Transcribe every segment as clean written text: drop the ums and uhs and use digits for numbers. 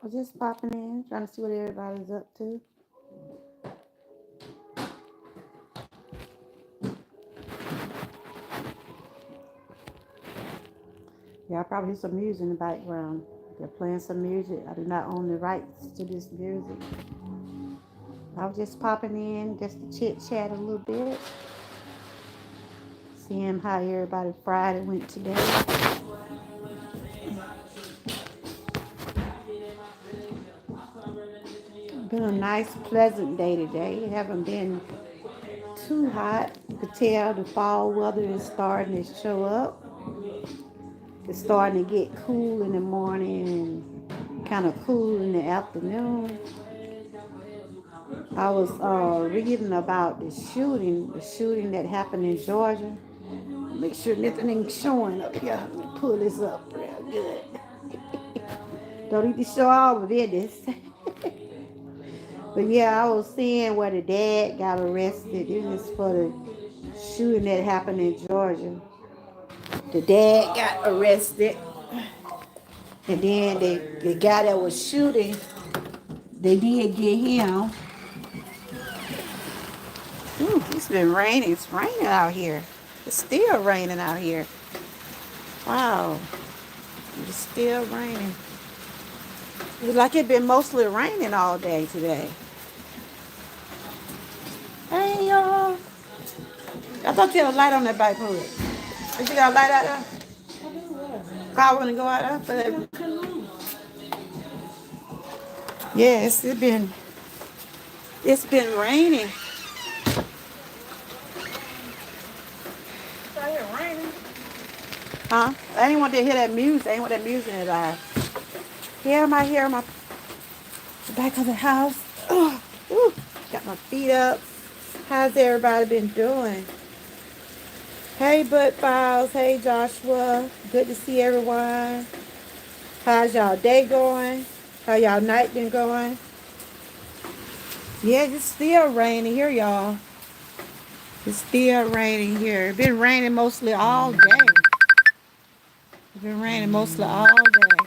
I was just popping in, trying to see what everybody's up to. Yeah, I probably hear some music in the background. They're playing some music. I do not own the rights to this music. I was just popping in just to chit chat a little bit, seeing how everybody Friday went today. Been a nice, pleasant day today. It haven't been too hot. You could tell the fall weather is starting to show up. It's starting to get cool in the morning and kind of cool in the afternoon. I was reading about the shooting that happened in Georgia. Make sure nothing ain't showing up here. Let me pull this up real good. Don't need to show all the business. But yeah, I was seeing where the dad got arrested. It was for the shooting that happened in Georgia. The dad got arrested, and then the guy that was shooting, they did get him. Ooh, it's been raining. It's raining out here. It's still raining out here. Wow, it's still raining. It's like it's been mostly raining all day today. Hey y'all. I thought you had a light on that bike hood. Did you got a light out there? Car wanna go out there? But yes, it's been raining. It's out here raining. Huh? I didn't want to hear that music. I didn't want that music in the here am I here on the back of the house. Oh, ooh, got my feet up. How's everybody been doing? Hey, Bud Files. Hey, Joshua. Good to see everyone. How's y'all day going? How y'all night been going? Yeah, it's still raining here, y'all. It's still raining here. It's been raining mostly all day. It's been raining mostly all day.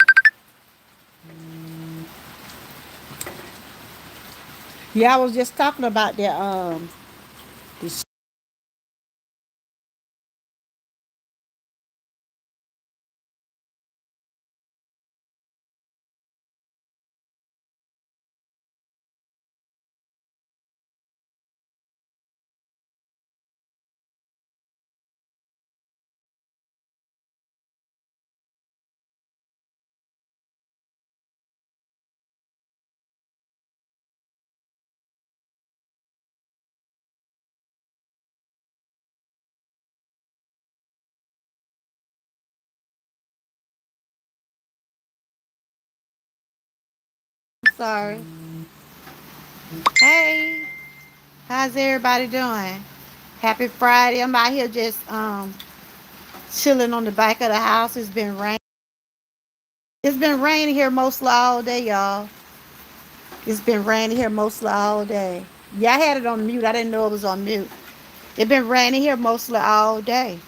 Yeah, I was just talking about the sorry. Hey, how's everybody doing? Happy Friday. I'm out here just chilling on the back of the house. It's been raining. It's been raining here mostly all day, y'all. It's been raining here mostly all day. Yeah, I had it on mute. I didn't know it was on mute. It's been raining here mostly all day.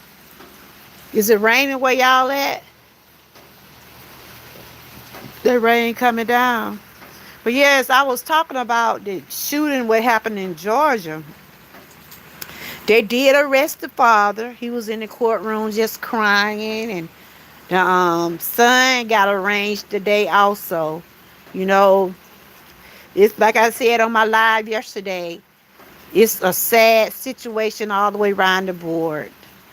Is it raining where y'all at? The rain coming down. But yes, I was talking about the shooting what happened in Georgia. They did arrest the father. He was in the courtroom just crying, and the son got arraigned today also. You know, it's like I said on my live yesterday. It's a sad situation all the way around the board.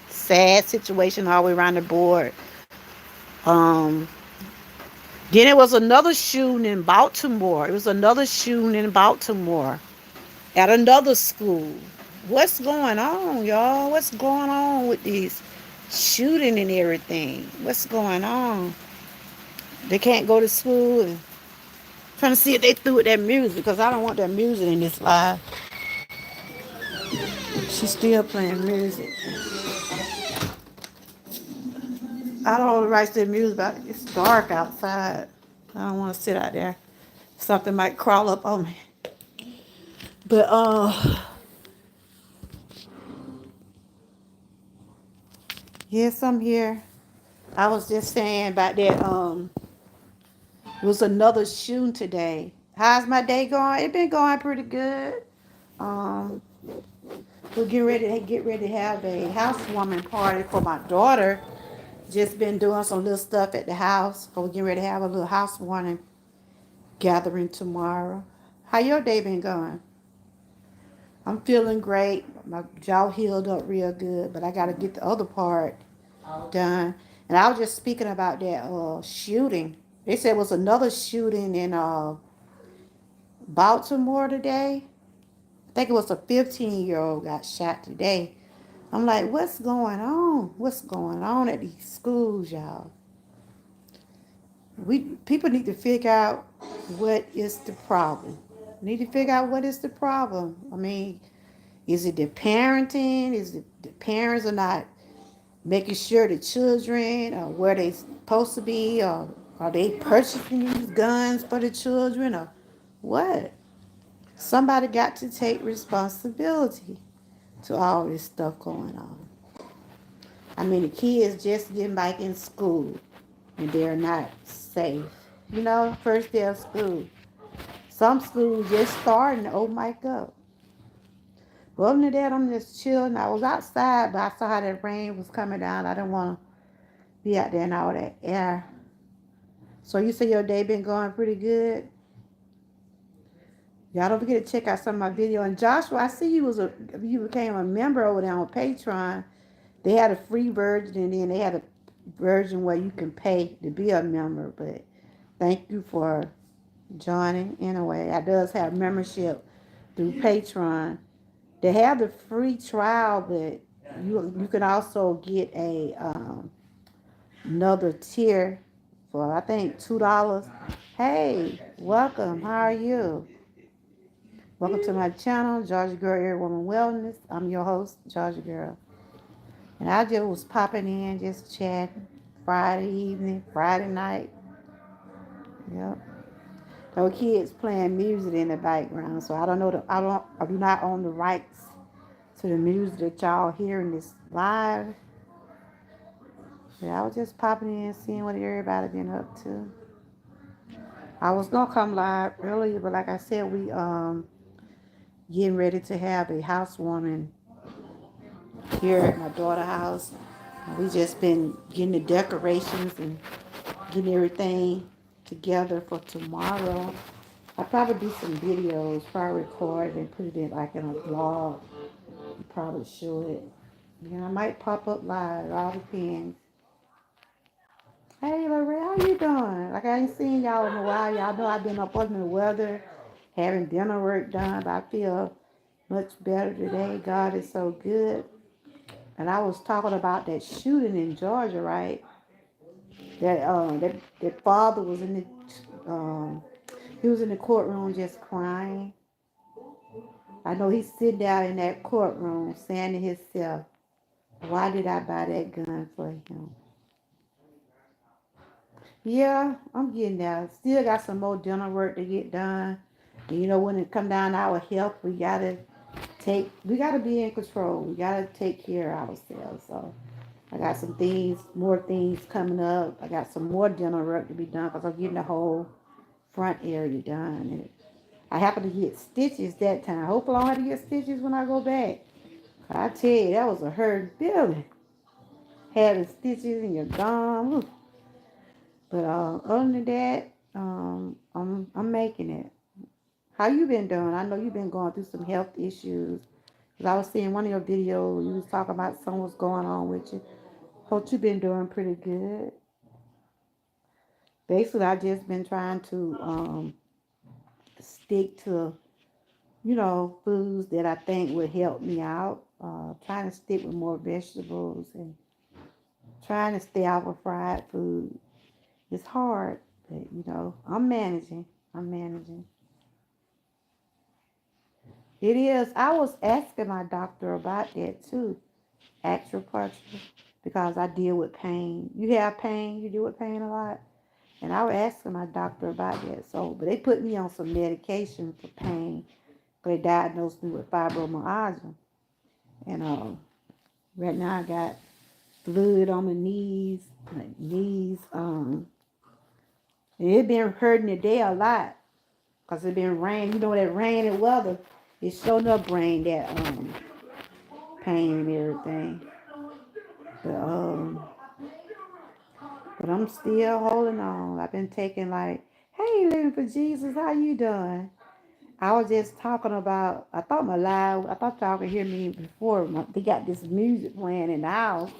Sad situation all the way around the board. Um, then it was another shooting in Baltimore. It was another shooting in Baltimore at another school. What's going on, y'all? What's going on with these shooting and everything? What's going on? They can't go to school and trying to see if they threw with that music because I don't want that music in this live. She's still playing music. I don't want to write the music, but it's dark outside. I don't want to sit out there. Something might crawl up on me. But yes, I'm here. I was just saying about that It was another shooting today. How's my day going? It been going pretty good. Um, we're getting ready to have a housewarming party for my daughter. Just been doing some little stuff at the house. So we're getting ready to have a little housewarming gathering tomorrow. How your day been going? I'm feeling great. My jaw healed up real good, but I got to get the other part done. And I was just speaking about that shooting. They said it was another shooting in Baltimore today. I think it was a 15-year-old got shot today. I'm like, what's going on? What's going on at these schools, y'all? People need to figure out what is the problem. Need to figure out what is the problem. I mean, is it the parenting? Is it the parents are not making sure the children are where they supposed to be, or are they purchasing these guns for the children, or what? Somebody got to take responsibility to all this stuff going on. I mean, the kids just getting back in school and they're not safe. First day of school. Some schools just starting to open back up. But other than that, I'm just chilling. I was outside, but I saw how that rain was coming down. I didn't want to be out there in all that air. So you say your day been going pretty good? Y'all don't forget to check out some of my video. And Joshua, I see you became a member over there on Patreon. They had a free version, and then they had a version where you can pay to be a member. But thank you for joining anyway. I does have membership through Patreon. They have the free trial, but you can also get a another tier for I think $2. Hey, welcome. How are you? Welcome to my channel, Georgia Girl, Everywoman Wellness. I'm your host, Georgia Girl. And I just was popping in, just chatting. Friday evening, Friday night. Yep. There were kids playing music in the background, so I don't know. I do not own the rights to the music that y'all hearing this live. But I was just popping in, seeing what everybody been up to. I was gonna come live earlier, but like I said, we getting ready to have a housewarming here at my daughter's house. We just been getting the decorations and getting everything together for tomorrow. I'll probably do some videos, probably record and put it in like in a vlog. Probably show it. I might pop up live. It all depends. Hey, Lorraine, how you doing? Like I ain't seen y'all in a while. Y'all know I've been up under the weather, having dinner work done, but I feel much better today. God is so good. And I was talking about that shooting in Georgia, right? That father was in the he was in the courtroom just crying. I know he's sitting down in that courtroom saying to himself, "Why did I buy that gun for him?" Yeah, I'm getting there. Still got some more dental work to get done. And when it come down to our health, we gotta be in control. We gotta take care of ourselves. So I got more things coming up. I got some more dental work to be done because I'm getting the whole front area done. And I happen to get stitches that time. Hopefully I don't have to get stitches when I go back. I tell you, that was a hurt feeling. Having stitches in your gum. Ooh. But other than that, I'm making it. How you been doing? I know you've been going through some health issues. 'Cause I was seeing one of your videos, you was talking about something was going on with you. Hope you been doing pretty good. Basically, I just been trying to stick to, foods that I think would help me out. Trying to stick with more vegetables and trying to stay off of fried food. It's hard, but I'm managing. I'm managing. It is. I was asking my doctor about that too, acupuncture, because I deal with pain. You have pain? You deal with pain a lot? And I was asking my doctor about that. But they put me on some medication for pain. They diagnosed me with fibromyalgia. And right now I got fluid on my knees. My knees And it been hurting today a lot because it been rain. You know that rain and weather, it's showing up bring that pain and everything. But but I'm still holding on. I've been taking like, hey, living for Jesus, how you doing? I was just talking about. I thought y'all could hear me before. They got this music playing in the house,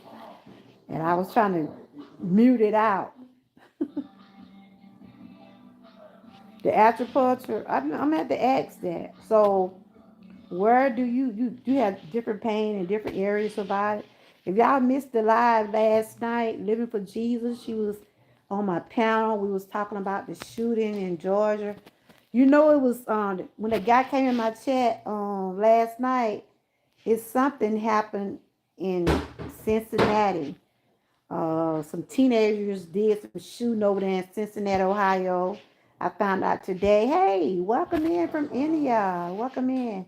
and I was trying to mute it out. The acupuncture, I'm at the ask that. So where do you have different pain in different areas of body? If y'all missed the live last night, Living for Jesus, she was on my panel. We was talking about the shooting in Georgia. You know it was when the guy came in my chat last night, it's something happened in Cincinnati. Some teenagers did some shooting over there in Cincinnati, Ohio. I found out today. Hey, welcome in from India. Welcome in.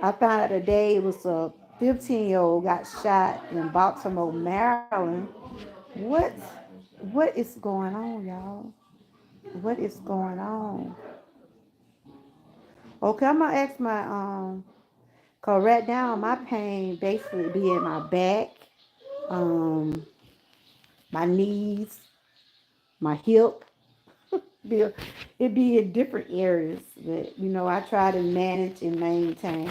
I found out today it was a 15-year-old got shot in Baltimore, Maryland. What what is going on, y'all? What is going on? Okay, I'm gonna ask my cause right now my pain basically be in my back, um, my knees, my hip. Be it be in different areas that I try to manage and maintain.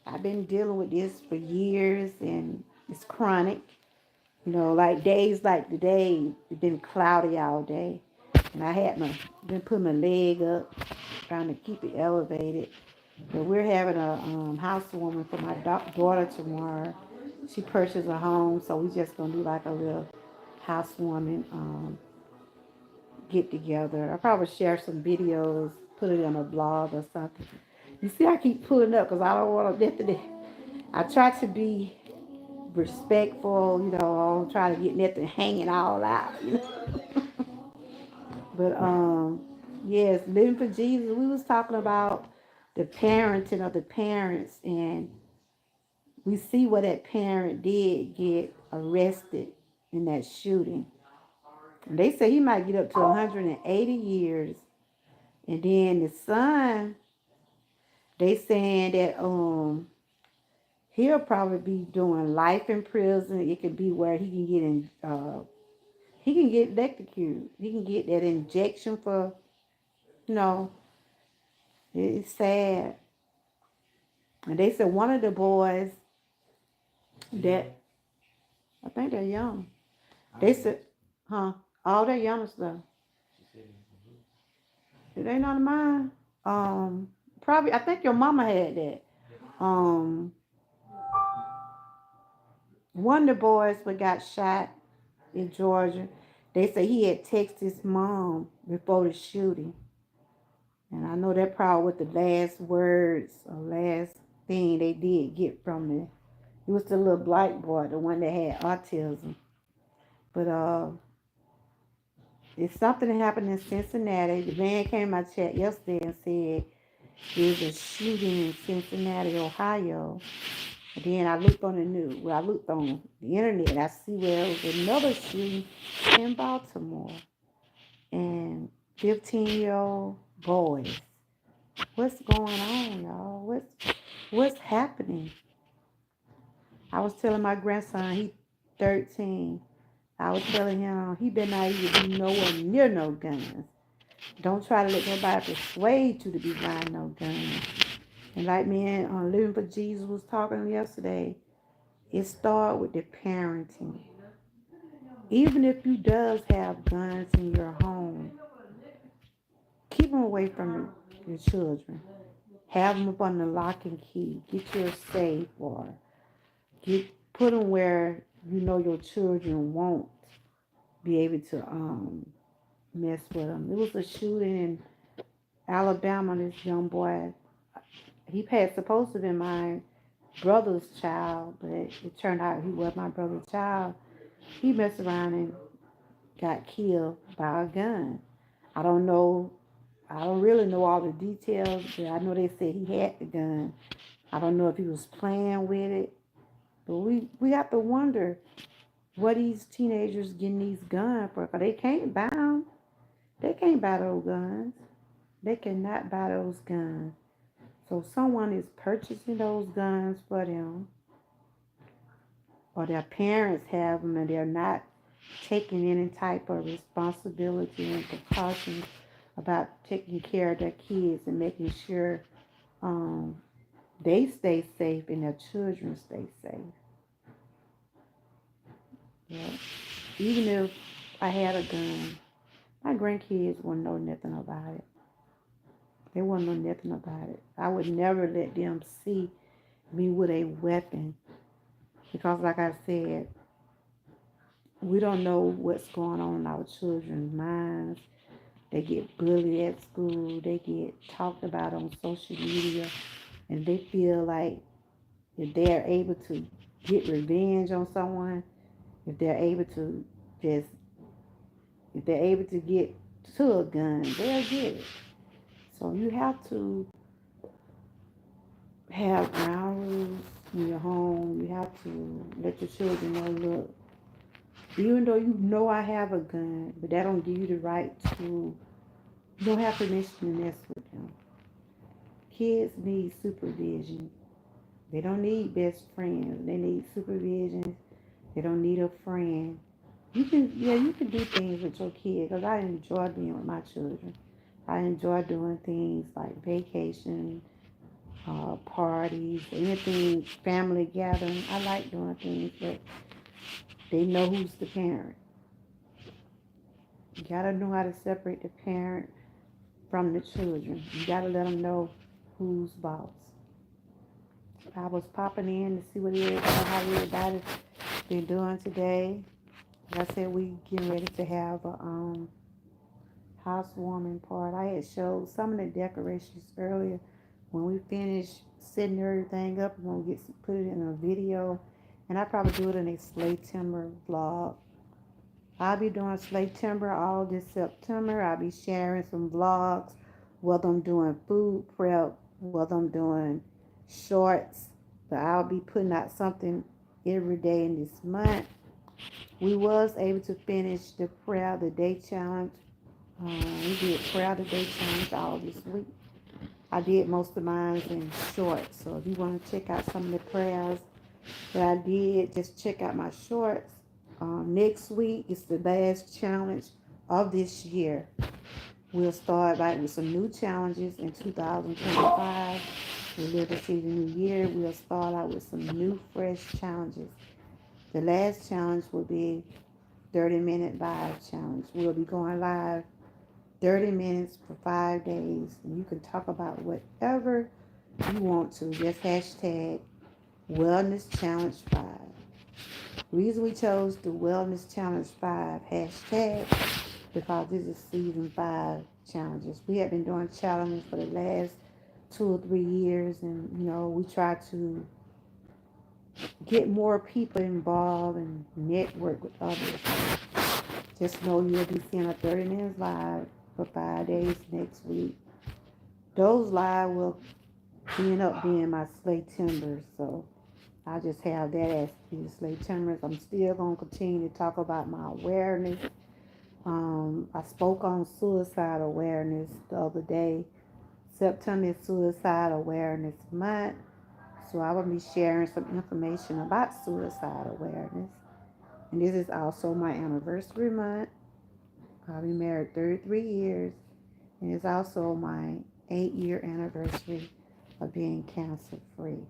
I've been dealing with this for years and it's chronic. Like days like today, it's been cloudy all day. And I had been putting my leg up, trying to keep it elevated. But we're having a housewarming for my daughter tomorrow. She purchased a home, so we just gonna do like a little housewarming get together. I'll probably share some videos, put it on a blog or something. You see, I keep pulling up because I don't want to. I try to be respectful, I don't try to get nothing hanging all out. But yes, living for Jesus. We was talking about the parenting of the parents, and we see what that parent did get arrested in that shooting. And they say he might get up to 180 years. And then the son, they saying that he'll probably be doing life in prison. It could be where he can get electrocuted. He can get that injection for, you know, it's sad. And they said one of the boys that, I think they're young. They said, huh? All that young stuff. It ain't none of mine. Probably, I think your mama had that. Um, one of the boys that got shot in Georgia, they say he had texted his mom before the shooting. And I know that probably was the last words or last thing they did get from it. He was the little black boy, the one that had autism. But it's something that happened in Cincinnati. The man came in my chat yesterday and said there's a shooting in Cincinnati, Ohio. And then I looked on the news. Well, I looked on the internet and I see where it was another shooting in Baltimore. And 15-year-old boys. What's going on, y'all? What's happening? I was telling my grandson, he 13. I was telling him he better not even be nowhere near no guns. Don't try to let nobody persuade you to be buying no guns. And like me and Living for Jesus was talking yesterday, it started with the parenting. Even if you does have guns in your home, keep them away from your children. Have them up on the lock and key. Get your safe or put them where you know your children won't be able to mess with them. It was a shooting in Alabama. This young boy, he had supposed to be my brother's child, but it turned out he was my brother's child. He messed around and got killed by a gun. I don't know. I don't really know all the details, but I know they said he had the gun. I don't know if he was playing with it, but we have to wonder what these teenagers getting these guns for, 'cause they can't buy them. They can't buy those guns. They cannot buy those guns. So someone is purchasing those guns for them, or their parents have them and they're not taking any type of responsibility and precautions about taking care of their kids and making sure um, they stay safe and their children stay safe. Yeah. Even if I had a gun, my grandkids wouldn't know nothing about it. They wouldn't know nothing about it. I would never let them see me with a weapon because, like I said, we don't know what's going on in our children's minds. They get bullied at school. They get talked about on social media. And they feel like if they're able to get revenge on someone, if they're able to just, if they're able to get to a gun, they'll get it. So you have to have ground rules in your home. You have to let your children know, look, even though you know I have a gun, but that don't give you the right to, you don't have permission to mess with them. Kids need supervision. They don't need best friends. They need supervision. They don't need a friend. You can do things with your kid because I enjoy being with my children. I enjoy doing things like vacation, parties, anything, family gathering. I like doing things, but they know who's the parent. You gotta know how to separate the parent from the children. You gotta let them know who's boss. I was popping in to see how everybody's been doing today. Like I said, we getting ready to have a housewarming party. I had showed some of the decorations earlier. When we finish setting everything up, we're gonna put it in a video, and I probably do it in a slate timber vlog. I'll be doing slate timber all this September. I'll be sharing some vlogs, whether I'm doing food prep, whether I'm doing shorts. But I'll be putting out something every day in this month. We was able to finish the prayer of the day challenge. We did prayer of the day challenge all this week. I did most of mine in shorts. So if you want to check out some of the prayers that I did, just check out my shorts. Next week is the last challenge of this year. We'll start back with some new challenges in 2025. We live to see the new year. We'll start out with some new, fresh challenges. The last challenge will be 30-minute live challenge. We'll be going live 30 minutes for 5 days. And you can talk about whatever you want to. Just hashtag Wellness Challenge 5. The reason we chose the Wellness Challenge 5 hashtag because this is season 5 challenges. We have been doing challenges for the last 2 or 3 years, and we try to get more people involved and network with others. Just know you'll be seeing a 30 minutes live for 5 days next week. Those live will end up being my slate timbers, so I just have that as the slate timbers. I'm still going to continue to talk about my awareness. I spoke on suicide awareness the other day. September is Suicide Awareness Month. So I will be sharing some information about suicide awareness. And this is also my anniversary month. I'll be married 33 years. And it's also my 8-year anniversary of being cancer free.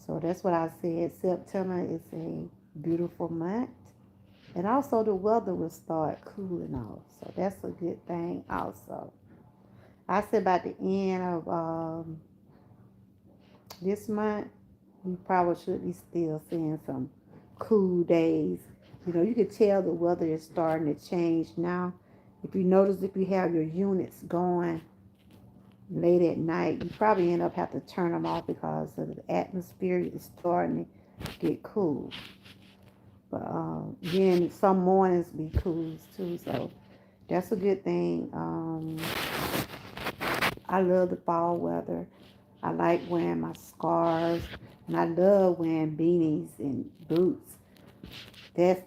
So that's what I said. September is a beautiful month. And also the weather will start cooling off. So that's a good thing also. I said by the end of this month, we probably should be still seeing some cool days. You can tell the weather is starting to change now. If you notice, if you have your units going late at night, you probably end up having to turn them off because of the atmosphere is starting to get cool. But then some mornings be cool too, so that's a good thing. I love the fall weather. I like wearing my scarves, and I love wearing beanies and boots. That's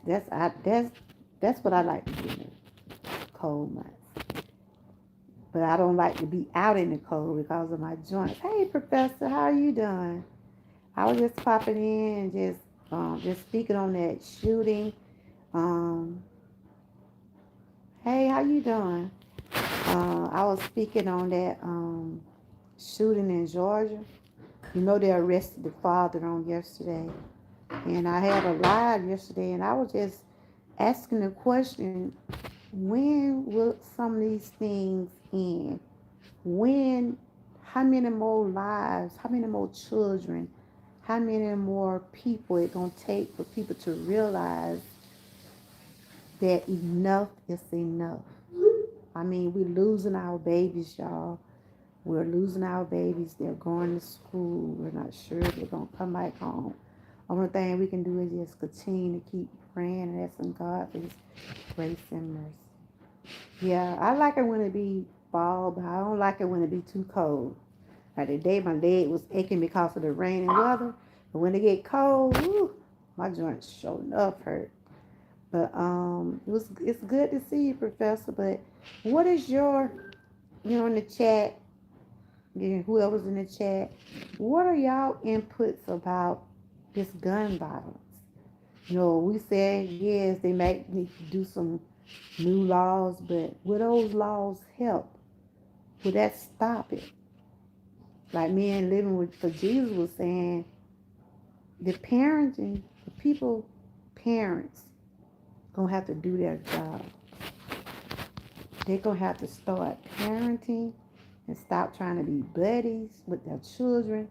what I like to do in the cold months. But I don't like to be out in the cold because of my joints. Hey, Professor, how are you doing? I was just popping in and just speaking on that shooting. Um, hey, how you doing? I was speaking on that shooting in Georgia. You know they arrested the father on yesterday, and I had a live yesterday, and I was just asking the question: when will some of these things end? When? How many more lives? How many more children? How many more people it gonna take for people to realize that enough is enough? I mean, we're losing our babies, y'all. We're losing our babies. They're going to school. We're not sure if they're going to come back home. Only thing we can do is just continue to keep praying and asking God for His grace and mercy. Yeah, I like it when it be fall, but I don't like it when it be too cold. Like today, my leg was aching because of the rain and weather. But when it get cold, whew, my joints showing up hurt. But it's good to see you, Professor. But what is your, in the chat, whoever's in the chat, what are y'all inputs about this gun violence? We said yes, they might need to do some new laws, but will those laws help? Will that stop it? Like me and Living with for Jesus was saying, the parenting, the people, parents, gonna have to do their job. They're gonna have to start parenting and stop trying to be buddies with their children.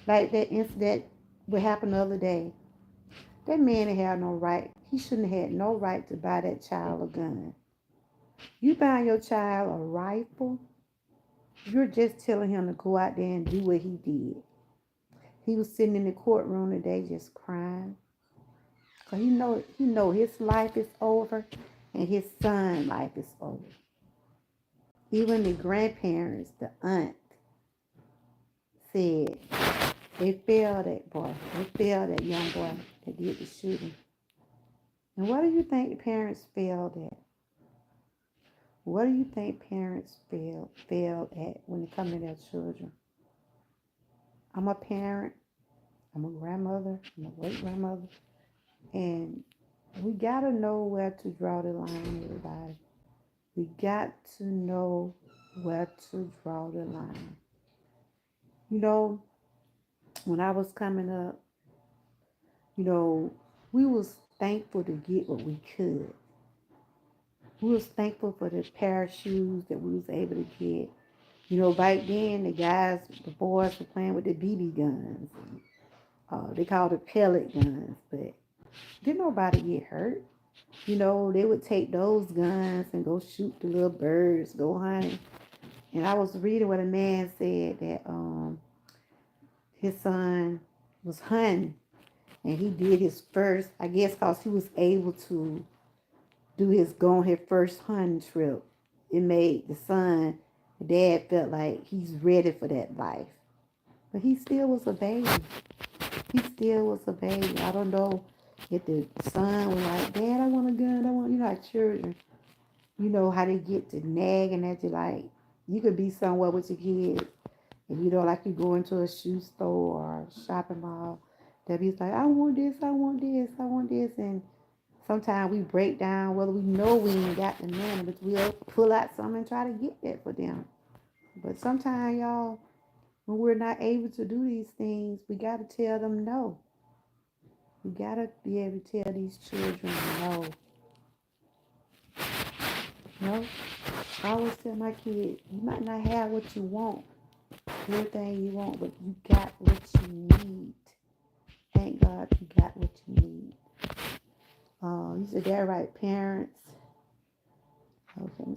Like that incident what happened the other day. That man had no right. He shouldn't have had no right to buy that child a gun. You buy your child a rifle, you're just telling him to go out there and do what he did. He was sitting in the courtroom today just crying. Cause he know his life is over and his son's life is over. Even the grandparents, the aunt, said they failed that boy. They failed that young boy that did the shooting. And what do you think the parents failed at? What do you think parents fail at when it comes to their children? I'm a parent. I'm a grandmother. I'm a great grandmother. And we got to know where to draw the line, everybody. We got to know where to draw the line. When I was coming up, we was thankful to get what we could. We was thankful for the pair of shoes that we was able to get. Back then, the boys were playing with the BB guns. They called it pellet guns, but didn't nobody get hurt. They would take those guns and go shoot the little birds, go hunting. And I was reading what a man said that his son was hunting, and he did his first, I guess, because he was able to go on his first hunting trip. It made the dad felt like he's ready for that life. But he still was a baby. He still was a baby. I don't know if the son was like, Dad, I want a gun. I want, like children. How they get to nagging at you, like, you could be somewhere with your kids, and like you go into a shoe store or a shopping mall, they'll be like, I want this, I want this, I want this. And sometimes we break down whether we know we ain't got the money, but we'll pull out something and try to get that for them. But sometimes, y'all, when we're not able to do these things, we got to tell them no. We got to be able to tell these children no. No. I always tell my kids, you might not have what you want, everything you want, but you got what you need. Thank God you got what you need. You said that right, parents. Okay,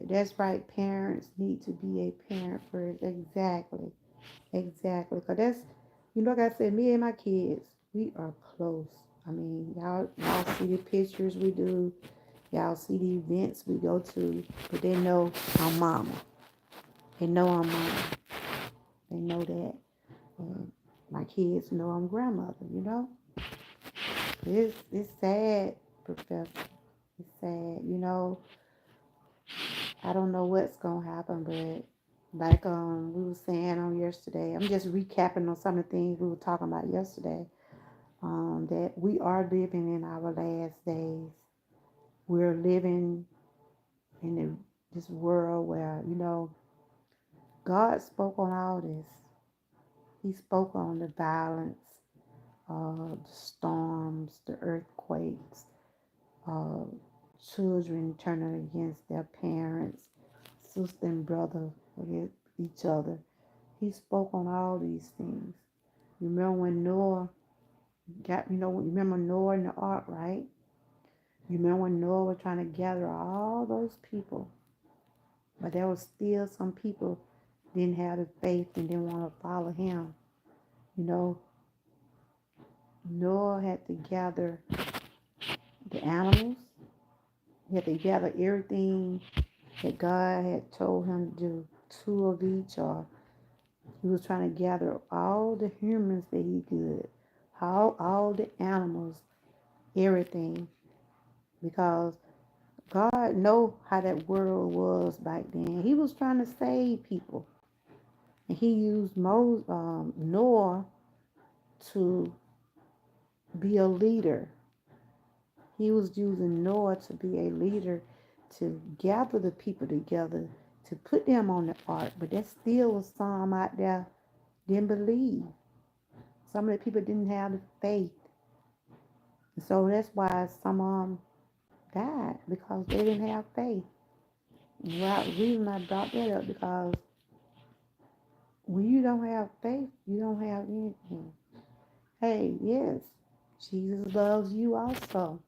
that's right, parents need to be a parent first. Exactly. Because that's, like I said, me and my kids, we are close. I mean, y'all see the pictures we do. Y'all see the events we go to. But they know I'm mama. They know I'm mama. They know that. And my kids know I'm grandmother, It's sad, Professor. It's sad, I don't know what's gonna happen, but like we were saying on yesterday, I'm just recapping on some of the things we were talking about yesterday. That we are living in our last days. We're living in this world where, God spoke on all this. He spoke on the violence, the storms, the earthquakes, uh, children turning against their parents, sister and brother against each other. He spoke on all these things. You remember when Noah remember Noah in the ark, right? You remember when Noah was trying to gather all those people, but there was still some people didn't have the faith and didn't want to follow him. You know, Noah had to gather the animals. He had to gather everything that God had told him to do, two of each, or he was trying to gather all the humans that he could, all the animals, everything, because God know how that world was back then. He was trying to save people, and he used Noah to be a leader. He was using Noah to be a leader to gather the people together to put them on the ark. But there still was some out there didn't believe. Some of the people didn't have the faith. And so that's why some of them died because they didn't have faith. Well, the reason I brought that up because when you don't have faith, you don't have anything. Hey, yes, Jesus loves you also.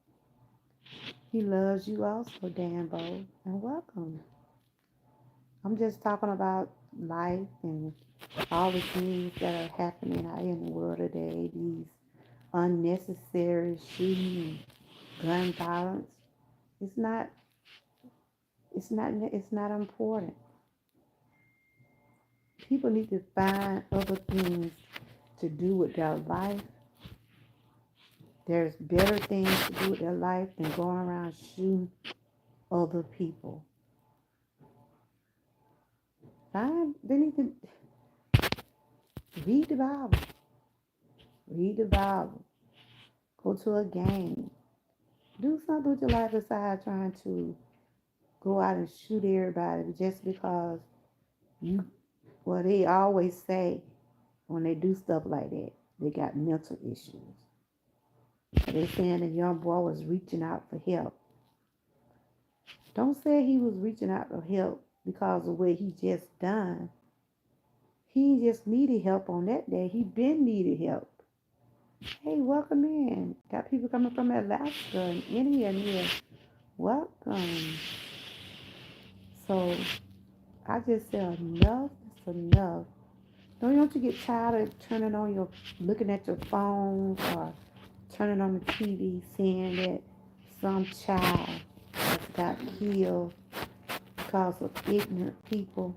He loves you also, Danbo, and welcome. I'm just talking about life and all the things that are happening out in the world today. These unnecessary shooting and gun violence. It's not. It's not. It's not important. People need to find other things to do with their life. There's better things to do with their life than going around shooting other people. They need to read the Bible. Read the Bible. Go to a game. Do something with your life besides trying to go out and shoot everybody just because you, well, they always say when they do stuff like that, they got mental issues. They saying the young boy was reaching out for help. Don't say he was reaching out for help because of what he just done. He just needed help on that day. He been needed help. Hey, welcome in. Got people coming from Alaska and India and here. Welcome. So I just said enough is enough. Don't you get tired of looking at your phones or turning on the TV, seeing that some child has got killed because of ignorant people?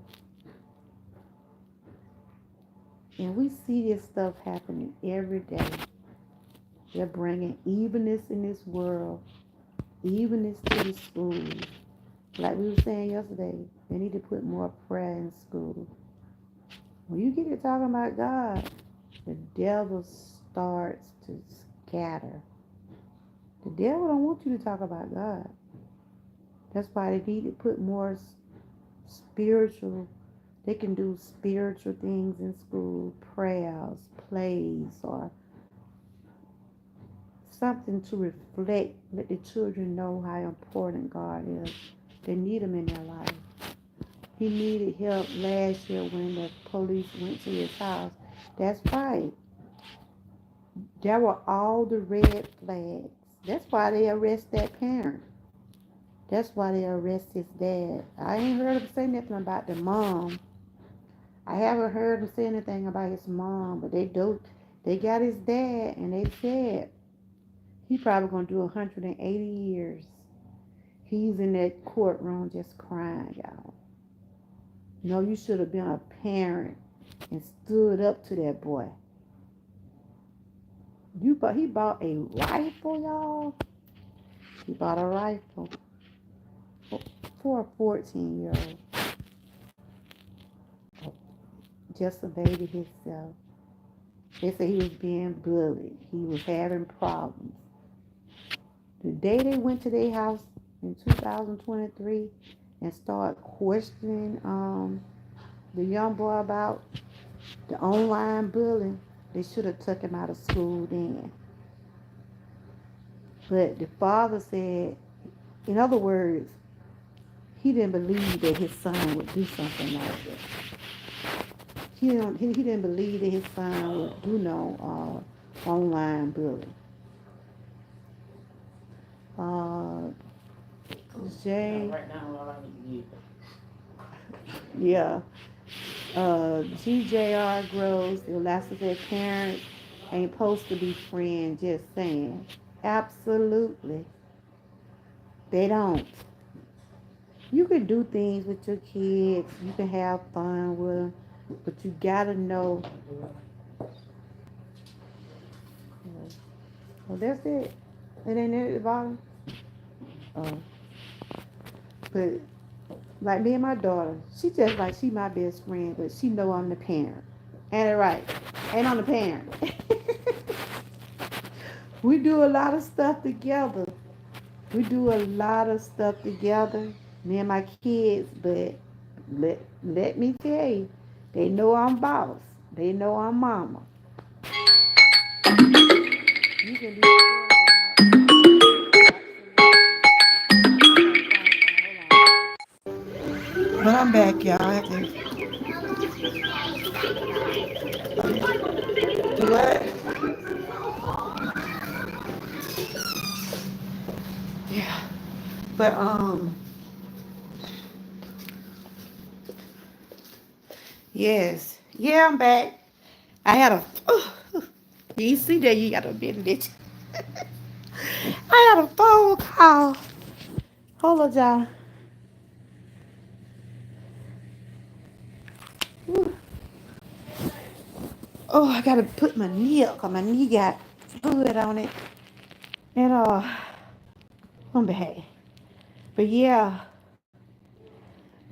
And we see this stuff happening every day. They're bringing evenness in this world, evenness to the schools. Like we were saying yesterday, they need to put more prayer in school. When you get to talking about God, the devil starts to scatter. The devil don't want you to talk about God. That's why they need to put more spiritual. They can do spiritual things in school, prayers, plays, or something to reflect, let the children know how important God is. They need him in their life. He needed help last year when the police went to his house. That's right. There were all the red flags. That's why they arrest that parent. That's why they arrest his dad. I ain't heard him say nothing about the mom. I haven't heard him say anything about his mom, but they do. They got his dad, and they said he probably gonna do 180 years. He's in that courtroom just crying, y'all. No, you should have been a parent and stood up to that boy. He bought a rifle, y'all. He bought a rifle poor 14-year-old, just a baby himself. They said he was being bullied. He was having problems. The day they went to their house in 2023 and started questioning the young boy about the online bullying, they should have took him out of school then. But the father said, in other words, he didn't believe that his son would do something like that. He didn't believe that his son would do no online bullying. Uh, Jay, yeah. GJR Groves, Elastic said parents ain't supposed to be friends, just saying. Absolutely. They don't. You can do things with your kids, you can have fun with them, but you gotta know. Well, that's it. It ain't it at the bottom. Oh, but like me and my daughter, she just like she my best friend, but she know I'm the parent. Ain't it right? Ain't I'm the parent. We do a lot of stuff together. We do a lot of stuff together, me and my kids, but let me tell you, they know I'm boss. They know I'm mama. You can be but I'm back, y'all. I have to do what? Yeah. But yes. Yeah, I'm back. I had a you see that you got a bit bitch. I had a phone call. Hold on, y'all. Oh, I gotta put my knee up because my knee got fluid on it. And I'm back. But yeah,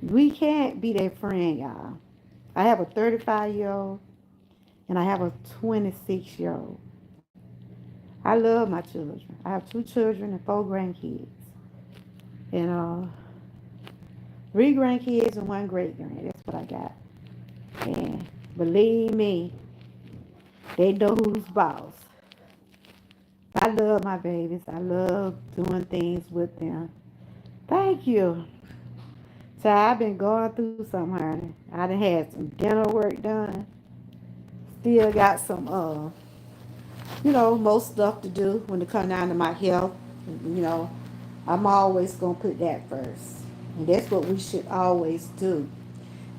we can't be their friend, y'all. I have a 35-year-old and I have a 26-year-old. I love my children. I have 2 children and 4 grandkids. And 3 grandkids and 1 great grand. That's what I got. And believe me, they know who's boss. I love my babies. I love doing things with them. Thank you. So I've been going through some, honey. I done had some dental work done. Still got some, most stuff to do when it comes down to my health. You know, I'm always going to put that first. And that's what we should always do.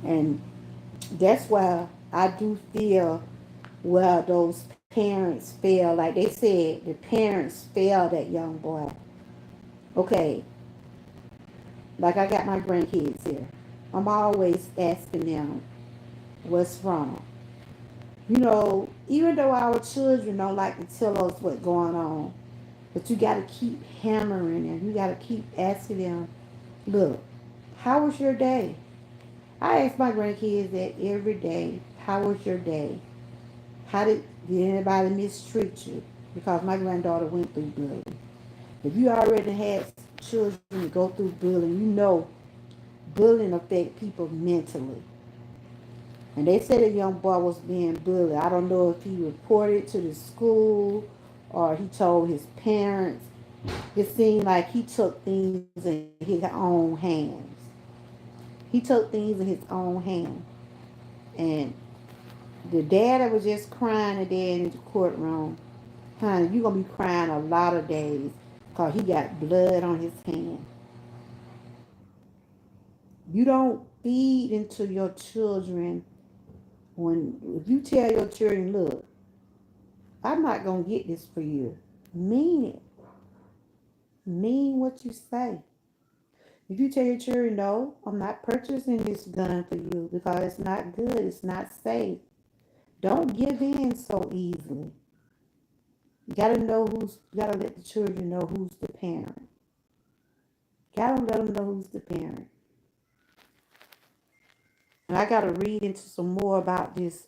And that's why I do feel where those parents fail. Like they said, the parents failed that young boy. Okay, like I got my grandkids here. I'm always asking them what's wrong. Even though our children don't like to tell us what's going on, but you got to keep hammering them. You got to keep asking them, look, how was your day? I ask my grandkids that every day. How was your day? Did anybody mistreat you? Because my granddaughter went through bullying. If you already had children to go through bullying, bullying affect people mentally. And they said a young boy was being bullied. I don't know if he reported to the school or he told his parents. It seemed like he took things in his own hands. He took things in his own hands. And the dad that was just crying today in the courtroom, honey, you're going to be crying a lot of days because he got blood on his hand. You don't feed into your children if you tell your children, look, I'm not going to get this for you. Mean it. Mean what you say. If you tell your children, no, I'm not purchasing this gun for you because it's not good, it's not safe. Don't give in so easily. You gotta let the children know who's the parent. God don't let them know who's the parent. And I gotta read into some more about this.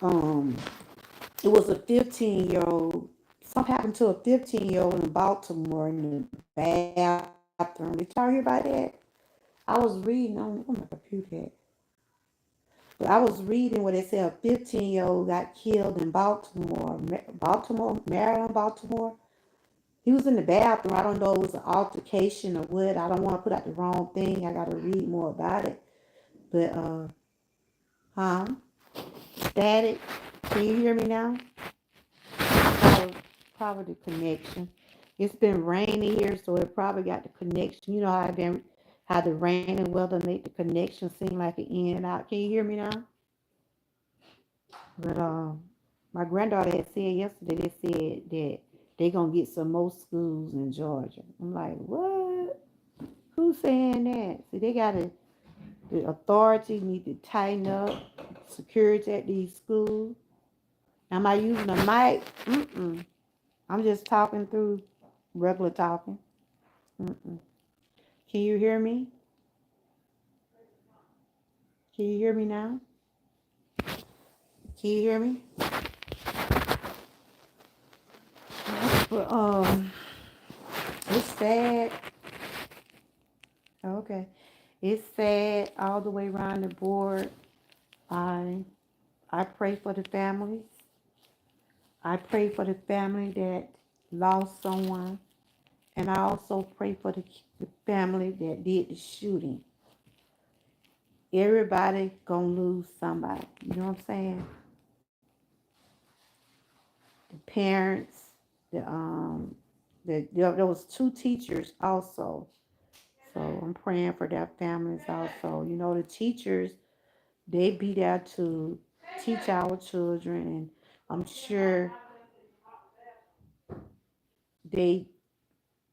Um, it was a 15-year-old. Something happened to a 15-year-old in Baltimore in the bathroom. Did y'all hear about that? I was reading on my computer. But I was reading where they said a 15-year-old got killed in Baltimore, Maryland, Baltimore. He was in the bathroom. I don't know if it was an altercation or what. I don't want to put out the wrong thing. I got to read more about it. But, huh? Static. Can you hear me now? Probably, probably the connection. It's been rainy here, so it probably got the connection. You know how the rain and weather make the connection seem like it in and out. Can you hear me now? But my granddaughter had said yesterday. They said that they gonna get some more schools in Georgia. I'm like, what? Who's saying that? See, the authority need to tighten up security at these schools. Am I using a mic? Mm-mm. I'm just talking through regular talking. Mm-mm. Can you hear me? Can you hear me now? Can you hear me? But it's sad. Okay, it's sad all the way around the board. I I pray for the families. I pray for the family that lost someone, and I also pray for the family that did the shooting. Everybody gonna lose somebody. You know what I'm saying? The parents, the there was two teachers also. So I'm praying for their families also. You know, the teachers, they be there to teach our children, and I'm sure they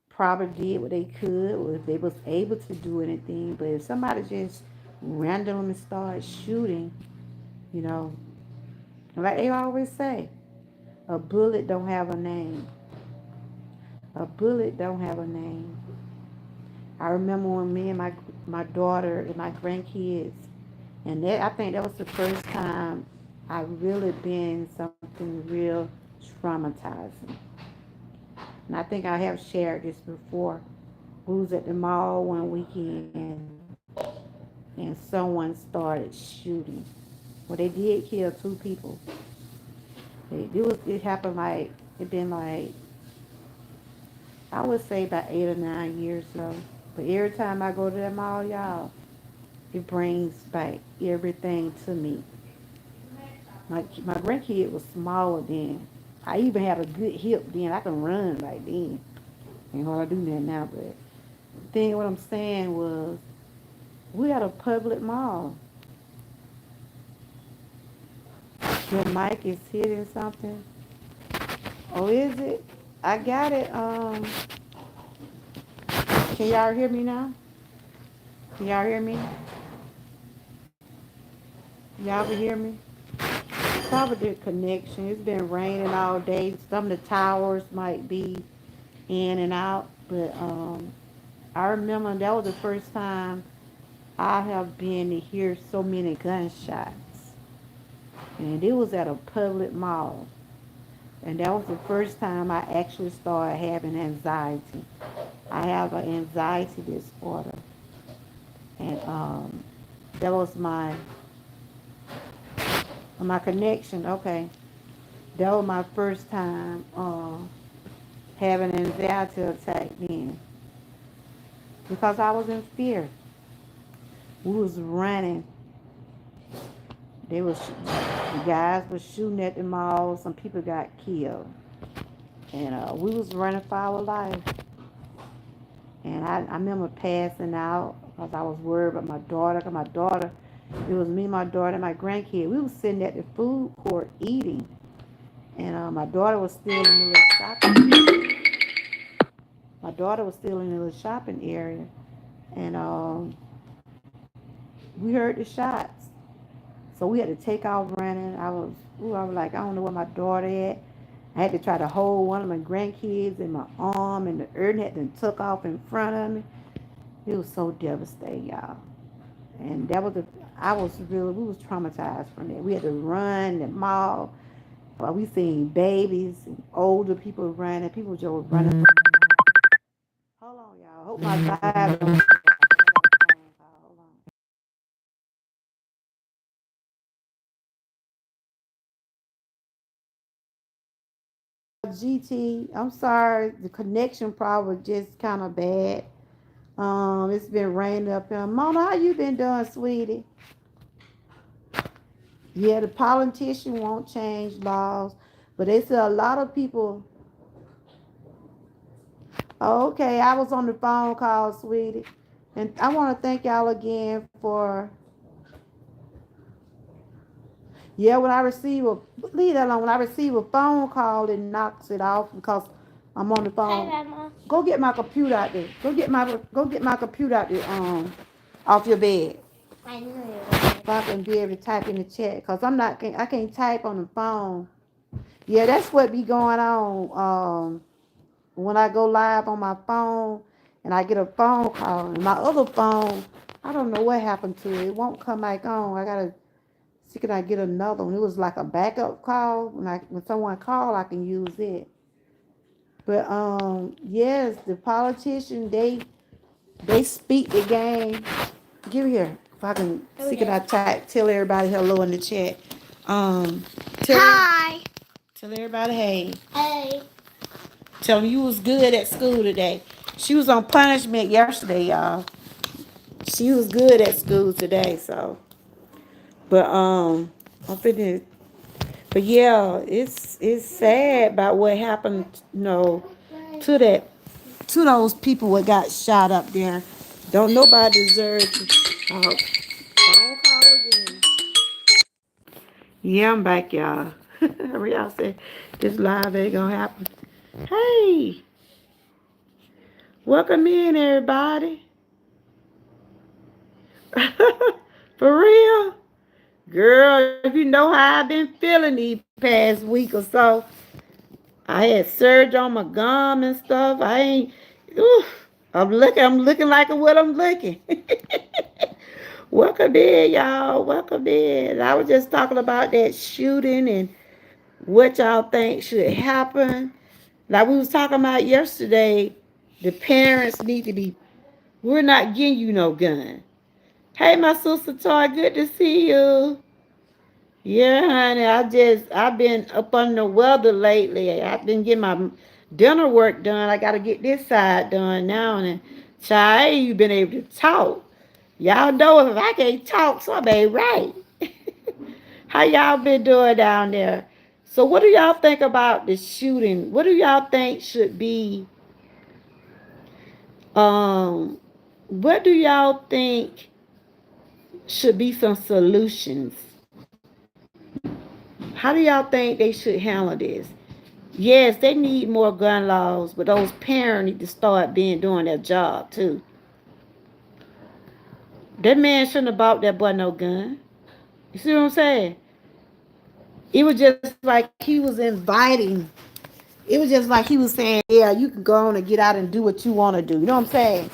probably did what they could, or if they was able to do anything. But if somebody just randomly started shooting, you know, like they always say, a bullet don't have a name. A bullet don't have a name. I remember when me and my daughter and my grandkids, and that I think that was the first time I really been something real traumatizing. And I think I have shared this before. We was at the mall one weekend, and someone started shooting. Well, they did kill two people. It happened like it been like I would say about 8 or 9 years ago. But every time I go to that mall, y'all, it brings back everything to me. My grandkid was smaller then. I even had a good hip then. I can run like then. Ain't hard to do that now, but the thing what I'm saying was we had a public mall. Your mic is hitting something. Oh, is it? I got it. Can y'all hear me now? Can y'all hear me? Y'all can hear me? Probably the connection. It's been raining all day. Some of the towers might be in and out, but I remember that was the first time I have been to hear so many gunshots, and it was at a public mall, and that was the first time I actually started having anxiety. I have an anxiety disorder, and that was my connection. Okay, that was my first time having an anxiety attack then because I was in fear. We was running. The guys was shooting at the mall. Some people got killed, and we was running for our life. And I remember passing out because I was worried about my daughter. Cause my daughter, it was me, my daughter, and my grandkid. We was sitting at the food court eating, and my daughter was still in the little shopping. My daughter was still in the little shopping area, and we heard the shots. So we had to take off running. I was like, I don't know where my daughter at. I had to try to hold one of my grandkids in my arm, and the urn had been took off in front of me. It was so devastating, y'all. And that was the I was really we was traumatized from that. We had to run the mall. We seen babies and older people running. People just were running. Hold on, y'all. Hope my vibe don't. I got a phone call. Hold on. GT, I'm sorry. The connection probably just kind of bad. It's been raining up here. Mona, how you been doing, sweetie? Yeah, the politician won't change laws, but they said a lot of people. Oh, okay, I was on the phone call, sweetie, and I want to thank y'all again for. Yeah, when I receive a leave that alone. When I receive a phone call, it knocks it off because I'm on the phone. Hi, Grandma. Go get my computer out there. Go get my computer out there. Off your bed. I knew it. If I can be able to type in the chat, cause I can't type on the phone. Yeah, that's what be going on. When I go live on my phone and I get a phone call, and my other phone, I don't know what happened to it. It won't come back on. I gotta see can I get another one. It was like a backup call. When someone call, I can use it. But yes, the politician they speak the game. Give here. If I can see can I tell everybody hello in the chat. Um, tell Hi. Tell everybody hey. Hey. Tell them you was good at school today. She was on punishment yesterday, y'all. She was good at school today, so. But I'm finna. But yeah, it's sad about what happened, to that to those people that got shot up there. Don't nobody deserve to. Phone call again. Yeah, I'm back, y'all. Y'all said this live ain't gonna happen. Hey, welcome in, everybody. For real? Girl, if you know how I've been feeling these past week or so, I had surgery on my gum and stuff. I ain't, ooh, I'm looking like what I'm looking. Welcome in, y'all. Welcome in. I was just talking about that shooting and what y'all think should happen. Like we was talking about yesterday, the parents need to be, we're not getting you no gun. Hey, my sister Toy, good to see you. Yeah, honey, I've been up under the weather lately. I've been getting my dinner work done. I got to get this side done now. And child, you been able to talk. Y'all know if I can't talk, something ain't right. How y'all been doing down there? So what do y'all think about the shooting? What do y'all think should be, um, what do y'all think should be some solutions? How do y'all think they should handle this? Yes, they need more gun laws, but those parents need to start doing their job too. That man shouldn't have bought that boy no gun. You see what I'm saying? It was just like he was inviting. It was just like he was saying, "Yeah, you can go on and get out and do what you want to do." You know what I'm saying?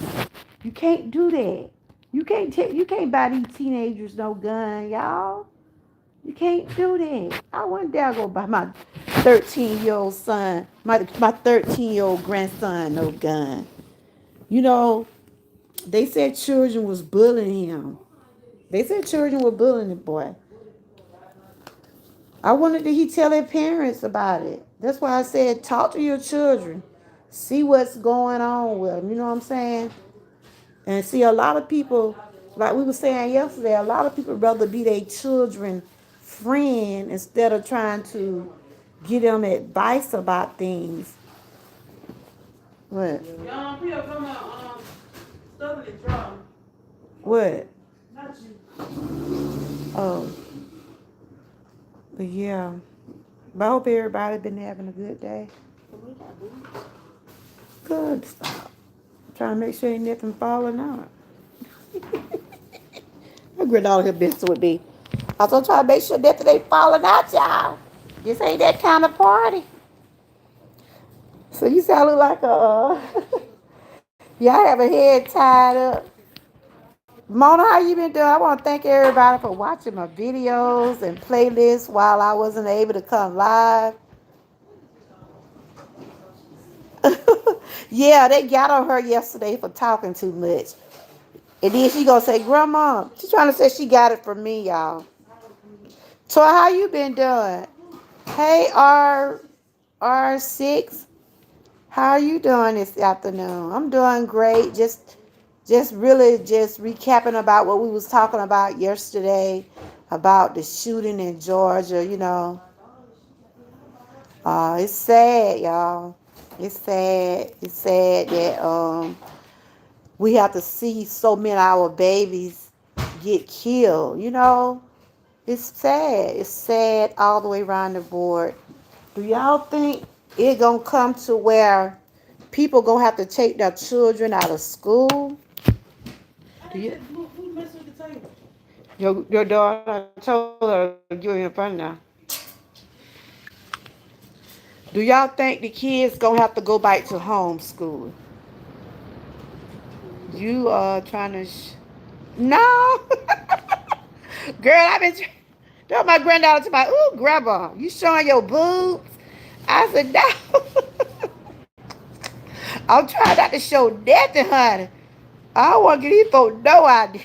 You can't do that. You can't buy these teenagers no gun, y'all. You can't do that. I wouldn't dare go buy my 13-year-old son, my 13-year-old grandson no gun. You know, they said children was bullying him. They said children were bullying the boy. I wanted to he tell their parents about it. That's why I said talk to your children. See what's going on with them. You know what I'm saying? And see, a lot of people, like we were saying yesterday, a lot of people rather be their children friend instead of trying to give them advice about things. What? What? Oh, but yeah. But I hope everybody been having a good day. Good stuff. Trying to make sure ain't nothing falling out. My granddaughter had been with me. I was gonna try to make sure nothing ain't falling out, y'all. This ain't that kind of party. So you sound like a Y'all have a head tied up. Mona, how you been doing? I want to thank everybody for watching my videos and playlists while I wasn't able to come live. Yeah, they got on her yesterday for talking too much. And then she gonna say, Grandma, she trying to say she got it from me, y'all. So how you been doing? Hey R6, how are you doing this afternoon? I'm doing great. Just really just recapping about what we was talking about yesterday about the shooting in Georgia, you know. It's sad, y'all. It's sad. It's sad that we have to see so many of our babies get killed, you know. It's sad. It's sad all the way around the board. Do y'all think it gonna come to where people gonna have to take their children out of school? Do you, your daughter, I told her you in front now. Do y'all think the kids gonna have to go back to homeschool? You trying to? No, girl, I've been. Tell my granddaughter to my, ooh, grandma, you showing your boobs? I said, no. I'm trying not to show nothing, honey. I don't want to give these folks no idea.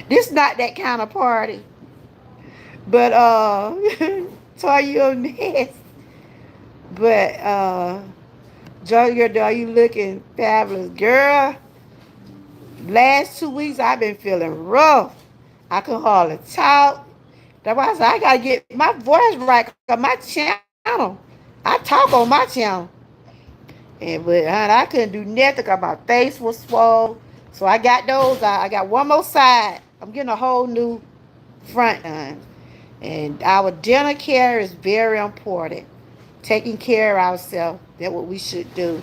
This not that kind of party. But tell you a mess. But Joe, your dog, you looking fabulous, girl. Last 2 weeks I've been feeling rough. I can hardly talk. That's why I said I gotta get my voice right. Cause my channel, I talk on my channel. And but honey, I couldn't do nothing because my face was swole. So I got those. I got one more side. I'm getting a whole new front done. And our dental care is very important. Taking care of ourselves. That's what we should do.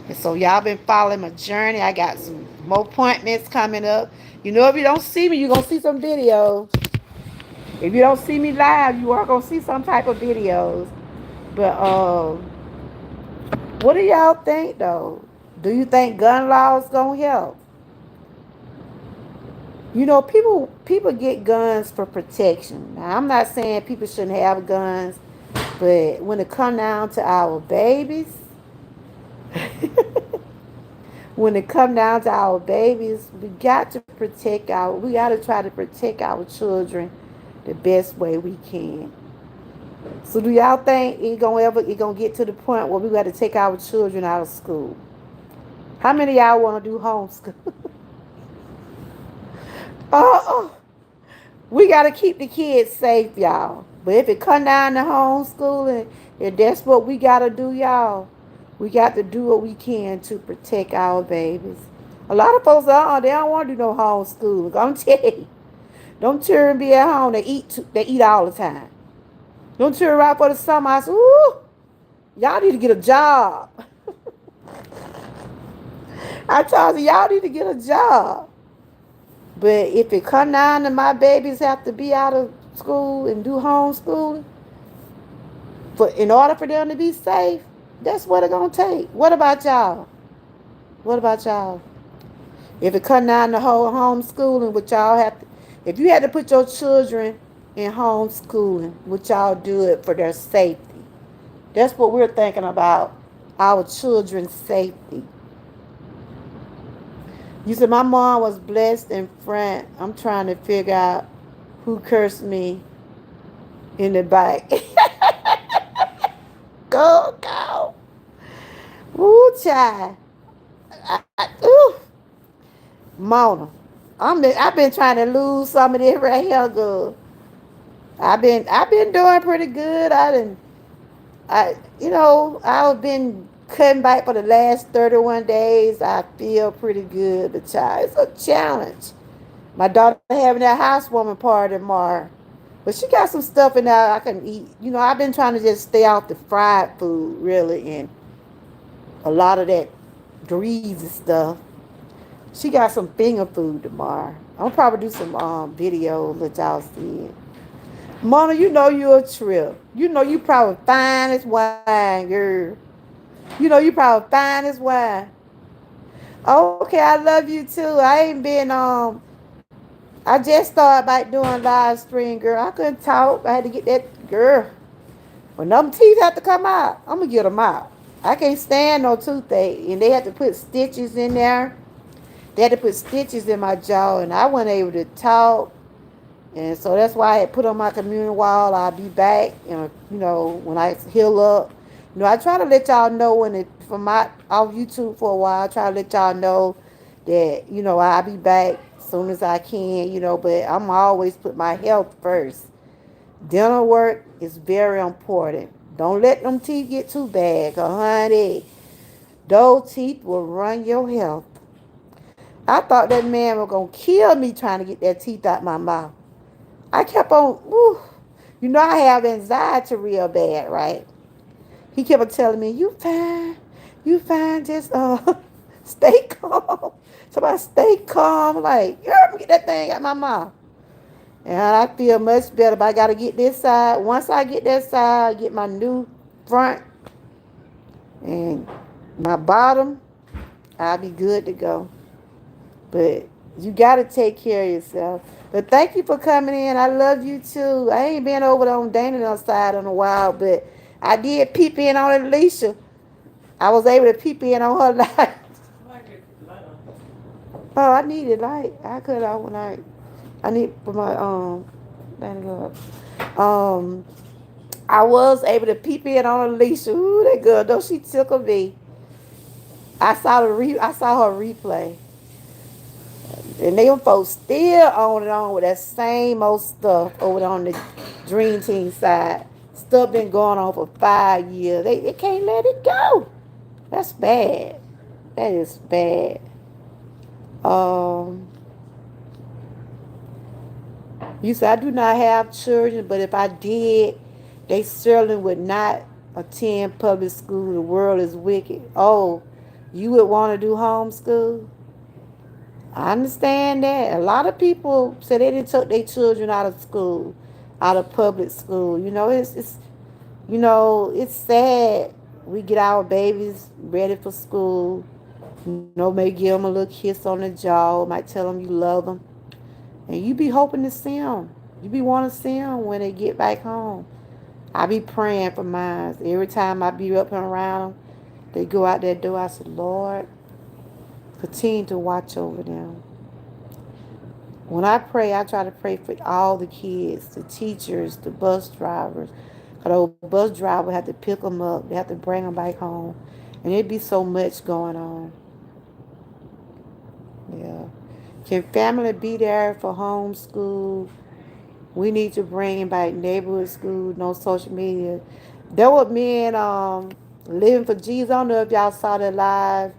And so y'all been following my journey. I got some more appointments coming up. You know, if you don't see me, you're going to see some videos. If you don't see me live, you are going to see some type of videos. But what do y'all think, though? Do you think gun laws going to help? You know, people get guns for protection. Now, I'm not saying people shouldn't have guns, but when it come down to our babies, when it come down to our babies, we got to try to protect our children the best way we can. So do y'all think it gonna get to the point where we got to take our children out of school? How many of y'all want to do homeschool? uh We got to keep the kids safe, y'all. But if it come down to homeschooling, if that's what we got to do, y'all, we got to do what we can to protect our babies. A lot of folks, they don't want to do no homeschooling. I'm telling you, them children be at home. They eat all the time. Them children right for the summer. I said, ooh, y'all need to get a job. I told you, y'all need to get a job. But if it come down to my babies have to be out of school and do homeschooling, in order for them to be safe, that's what it's gonna take. What about y'all? What about y'all? If it come down to whole homeschooling, would y'all have to, if you had to put your children in homeschooling, would y'all do it for their safety? That's what we're thinking about, our children's safety. You said my mom was blessed in front. I'm trying to figure out who cursed me in the back. Go, go. Woo, child. Ooh. Mona. I've been trying to lose some of this right here, girl. I've been doing pretty good. I've been cutting back for the last 31 days. I feel pretty good, but child, it's a challenge. My daughter having that housewarming party tomorrow. But she got some stuff in there I can eat. You know, I've been trying to just stay off the fried food, really, and a lot of that greasy stuff. She got some finger food tomorrow. I'll probably do some videos that y'all see it. Mona, you know you a trip. You know you probably fine as wine, girl. You probably fine as wine. Okay, I love you too. I ain't been I just started back doing live stream, girl. I couldn't talk. I had to get that girl. When them teeth have to come out, I'm gonna get them out. I can't stand no toothache, and they had to put stitches in there. They had to put stitches in my jaw, and I wasn't able to talk. And so that's why I had put on my community wall. I'll be back, and when I heal up. I try to let y'all know when it from my off YouTube for a while. I try to let y'all know that I'll be back as soon as I can. But I'm always put my health first. Dental work is very important. Don't let them teeth get too bad, 'cause honey, those teeth will run your health. I thought that man was gonna kill me trying to get that teeth out my mouth. I kept on, whew. I have anxiety real bad, right? He kept on telling me, you fine, just stay calm. Somebody stay calm, like, girl, get that thing out my mouth. And I feel much better, but I gotta get this side. Once I get that side, I get my new front and my bottom, I'll be good to go. But you gotta take care of yourself. But thank you for coming in. I love you too. I ain't been over on Dana's side in a while, but I did peep in on Alicia. I was able to peep in on her life. Oh, I needed light. I could have when I need for my Dana. I was able to peep in on Alicia. Ooh, that girl, though she tickled me. I saw her replay. And them folks still on and on with that same old stuff over there on the Dream Team side. Stuff been going on for 5 years. They can't let it go. That's bad. That is bad. Um, you said I do not have children, but if I did, they certainly would not attend public school. The world is wicked. Oh, you would want to do homeschool? I understand that. A lot of people say they didn't took their children out of school, out of public school. It's sad. We get our babies ready for school. May give them a little kiss on the jaw. Might tell them you love them, and you be hoping to see them. You be wanting to see them when they get back home. I be praying for mine. Every time I be up and around them, they go out that door. I said, Lord, continue to watch over them. When I pray, I try to pray for all the kids, the teachers, the bus drivers. Because the bus driver have to pick them up. They have to bring them back home. And it'd be so much going on. Yeah. Can family be there for homeschool? We need to bring back neighborhood school, no social media. There were men living for Jesus. I don't know if y'all saw that live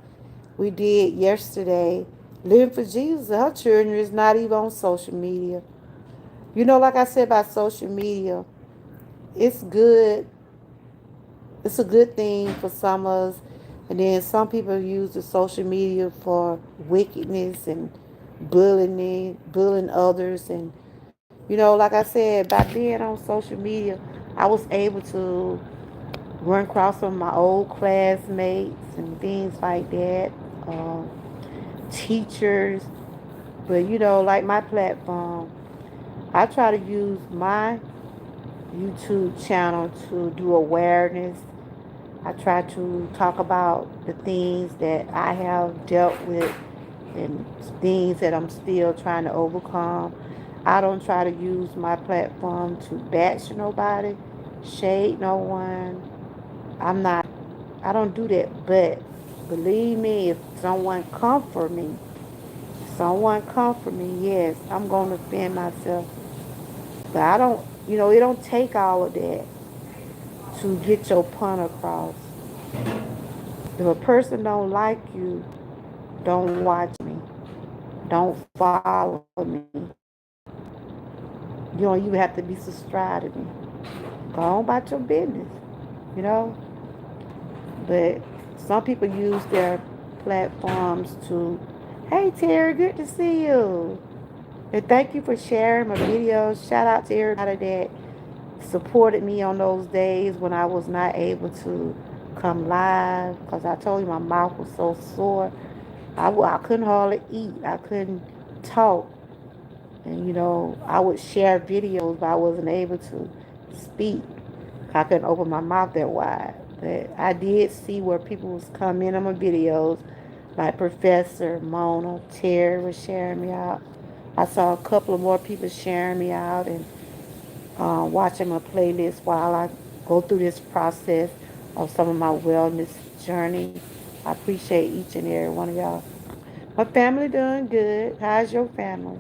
we did yesterday. Living for Jesus, her children is not even on social media. Like I said about social media, it's good. It's a good thing for some of us. And then some people use the social media for wickedness and bullying others. And, like I said, by being on social media, I was able to run across some of my old classmates and things like that. Um, Teachers. But, like my platform, I try to use my YouTube channel to do awareness. I try to talk about the things that I have dealt with and things that I'm still trying to overcome. I don't try to use my platform to bash nobody, shade no one. I don't do that. But believe me, if someone comfort me, yes, I'm going to defend myself. But I don't, it don't take all of that to get your point across. If a person don't like you, don't watch me. Don't follow me. You don't even have to be subscribed to me. Go on about your business, you know. But some people use their platforms to, hey Terry, good to see you. And thank you for sharing my videos. Shout out to everybody that supported me on those days when I was not able to come live because I told you my mouth was so sore. I couldn't hardly eat. I couldn't talk. And, I would share videos, but I wasn't able to speak. I couldn't open my mouth that wide. But I did see where people was coming on my videos, like Professor Mona, Terry was sharing me out. I saw a couple of more people sharing me out and watching my playlist while I go through this process of some of my wellness journey. I appreciate each and every one of y'all. My family doing good. How's your family?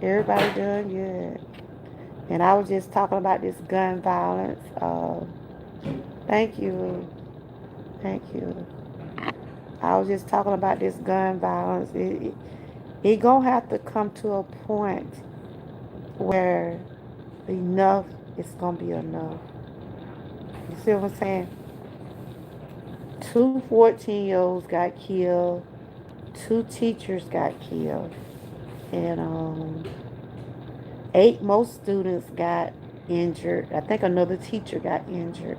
Everybody doing good. And I was just talking about this gun violence. Thank you. Thank you. I was just talking about this gun violence. It gonna have to come to a point where enough is gonna be enough. You see what I'm saying? Two 14-year-olds got killed. Two teachers got killed. And eight most students got injured. I think another teacher got injured.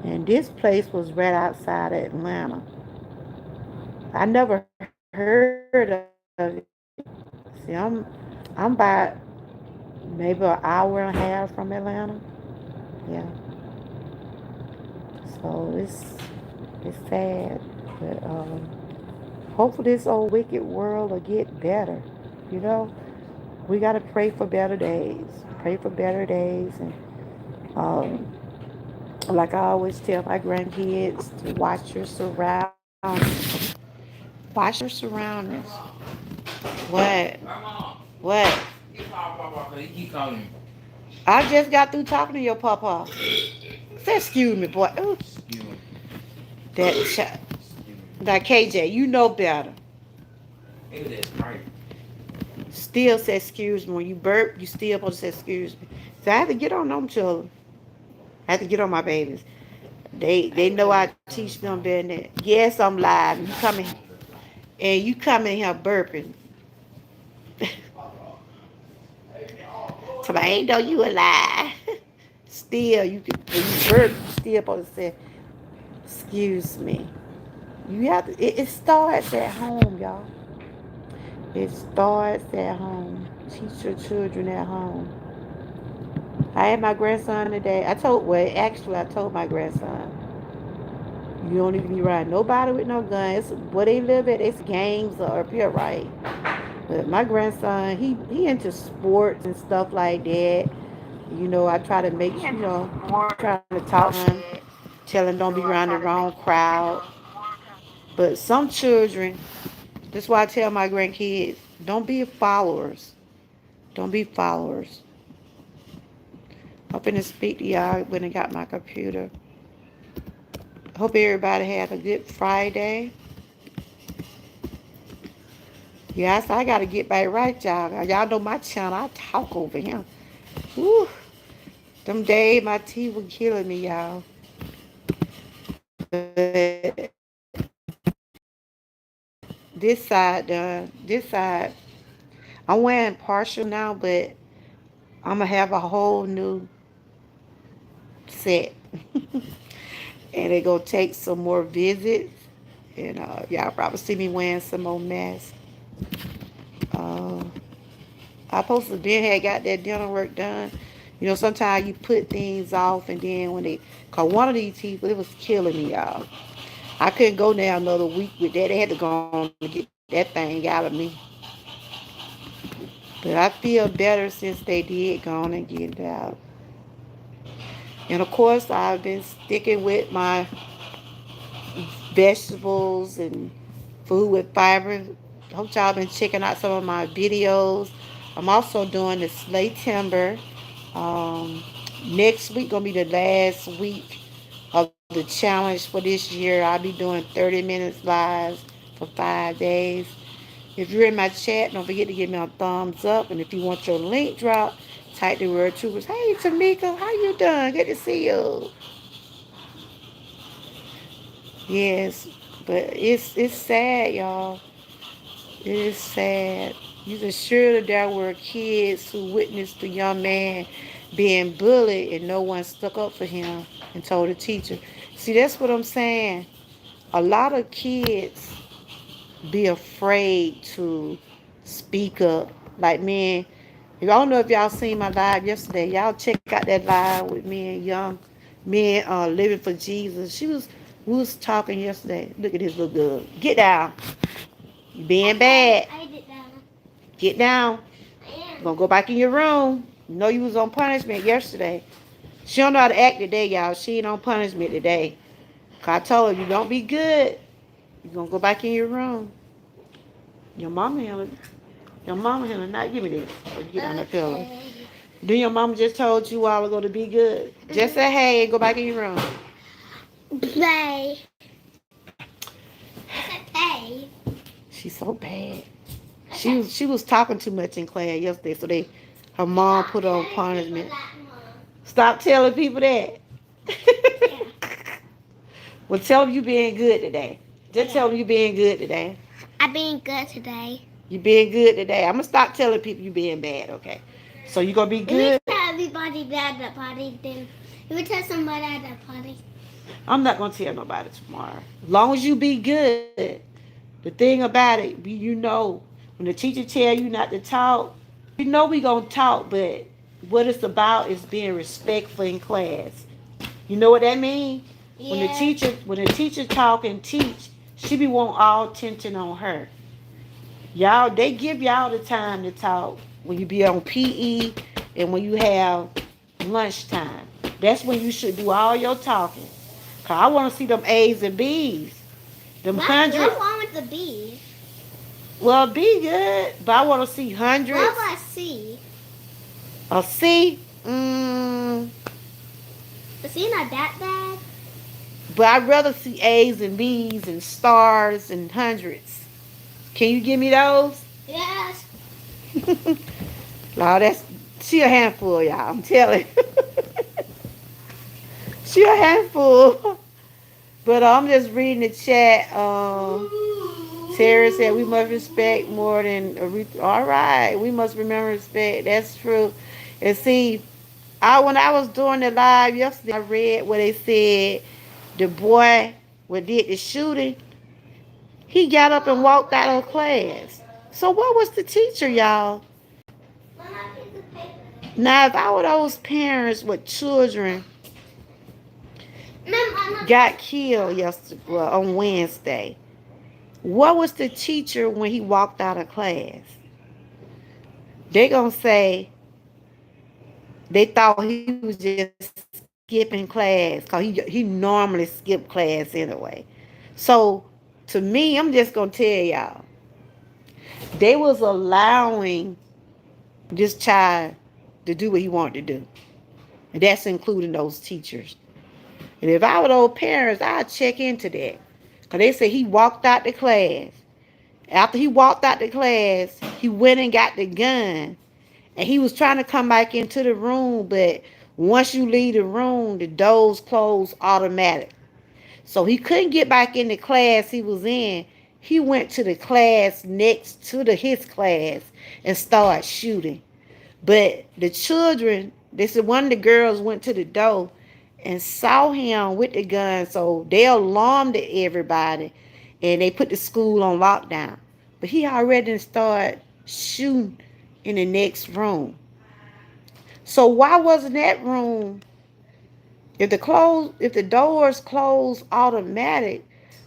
And this place was right outside of Atlanta. I never heard of it. See, I'm about maybe an hour and a half from Atlanta. Yeah. So it's sad. But hopefully this old wicked world will get better. You know? We gotta pray for better days. Pray for better days and um like I always tell my grandkids to watch your surroundings. Watch your surroundings. What? What? I just got through talking to your papa. Say excuse me, boy. Ooh. That that KJ, you know better. Still say excuse me when you burp. You still supposed to say excuse me. So I have to get on them children. I have to get on my babies. They know I teach them better than that. Yes, I'm lying. You come in here burping. So I ain't know you a lie. Still, you can when you burp. You still supposed to say excuse me. You have to. It starts at home, y'all. It starts at home. Teach your children at home. I had my grandson today. I told my grandson, you don't need to be riding nobody with no guns. Where they live at, it's gangs or up here, right? But my grandson, he into sports and stuff like that. I try to make trying to talk to him, tell him don't be around the wrong crowd. But some children, that's why I tell my grandkids, don't be followers. Don't be followers. I'm finna speak to y'all when I got my computer. Hope everybody had a good Friday. Yes, I gotta get back right, y'all. Y'all know my channel. I talk over him. Woo. Them days my teeth were killing me, y'all. But this side, I'm wearing partial now, but I'm gonna have a whole new set. And they gonna take some more visits. And y'all probably see me wearing some more masks. Uh, I supposed to been had got that dental work done. Sometimes you put things off, and then cause one of these teeth, it was killing me, y'all. I couldn't go there another week with that. They had to go on and get that thing out of me. But I feel better since they did go on and get it out. And of course, I've been sticking with my vegetables and food with fiber. Hope y'all been checking out some of my videos. I'm also doing the slay timber. Um, Next week gonna be the last week of the challenge for this year. I'll be doing 30 minutes live for 5 days. If you're in my chat, don't forget to give me a thumbs up. And if you want your link drop, type the word troopers. Hey Tamika, how you doing? Good to see you. Yes, but it's sad, y'all. It is sad. You can surely there were kids who witnessed the young man being bullied and no one stuck up for him and told the teacher. See, that's what I'm saying. A lot of kids be afraid to speak up. Like, man, I don't know if y'all seen my live yesterday. Y'all check out that live with me and young men living for Jesus. We was talking yesterday. Look at this little girl. Get down. You being bad. I did down. Get down. I am. You're gonna go back in your room. You know you was on punishment yesterday. She don't know how to act today, y'all. She ain't on punishment today. 'Cause I told her, you don't be good. You're gonna go back in your room. Your mama handled Your mama handled not give me this. Or get on the pillow. Okay. Then your mama just told you a while ago to be good. Just say hey and go back in your room. Play. I said play. She's so bad. She was talking too much in class yesterday, so her mom put her on punishment. Stop telling people that. Yeah. Well, tell them you being good today. Just tell them you being good today. I'm being good today. You being good today. I'm gonna stop telling people you being bad, okay? So you gonna be Let me good? tell everybody that at the party then. Let me tell somebody at the party. I'm not gonna tell nobody tomorrow. As long as you be good. The thing about it, you know, when the teacher tell you not to talk, you know we gonna talk, but what it's about is being respectful in class. You know what that means? Yeah. When the teacher talk and teach, she be want all attention on her. Y'all, they give y'all the time to talk when you be on PE and when you have lunchtime. That's when you should do all your talking. Cause I want to see them A's and B's. Them What's 100. wrong with the B? Well, be good, but I want to see What hundreds. about C? A C. Is C not that bad? But I'd rather see A's and B's and stars and hundreds. Can you give me those? Yes. No, she a handful, y'all. I'm telling. She a handful. But I'm just reading the chat. Sarah said we must respect more than all right. We must remember respect. That's true. And see, when I was doing the live yesterday, I read where they said the boy what did the shooting. He got up and walked out of class. So what was the teacher, y'all? Now, if I were those parents with children got killed yesterday, well, on Wednesday, what was the teacher when he walked out of class? They gonna say they thought he was just skipping class because he normally skip class anyway. So to me, I'm just gonna tell y'all, they was allowing this child to do what he wanted to do, and that's including those teachers. And if I were those parents, I'd check into that. Because they said he walked out the class. After he walked out the class, he went and got the gun. And he was trying to come back into the room, but once you leave the room, the doors close automatic. So he couldn't get back in the class he was in. He went to the class next to his class and started shooting. But the children, they said one of the girls went to the door and saw him with the gun, so they alarmed everybody and they put the school on lockdown. But he already started shooting in the next room. So why wasn't that room, if the doors closed automatic,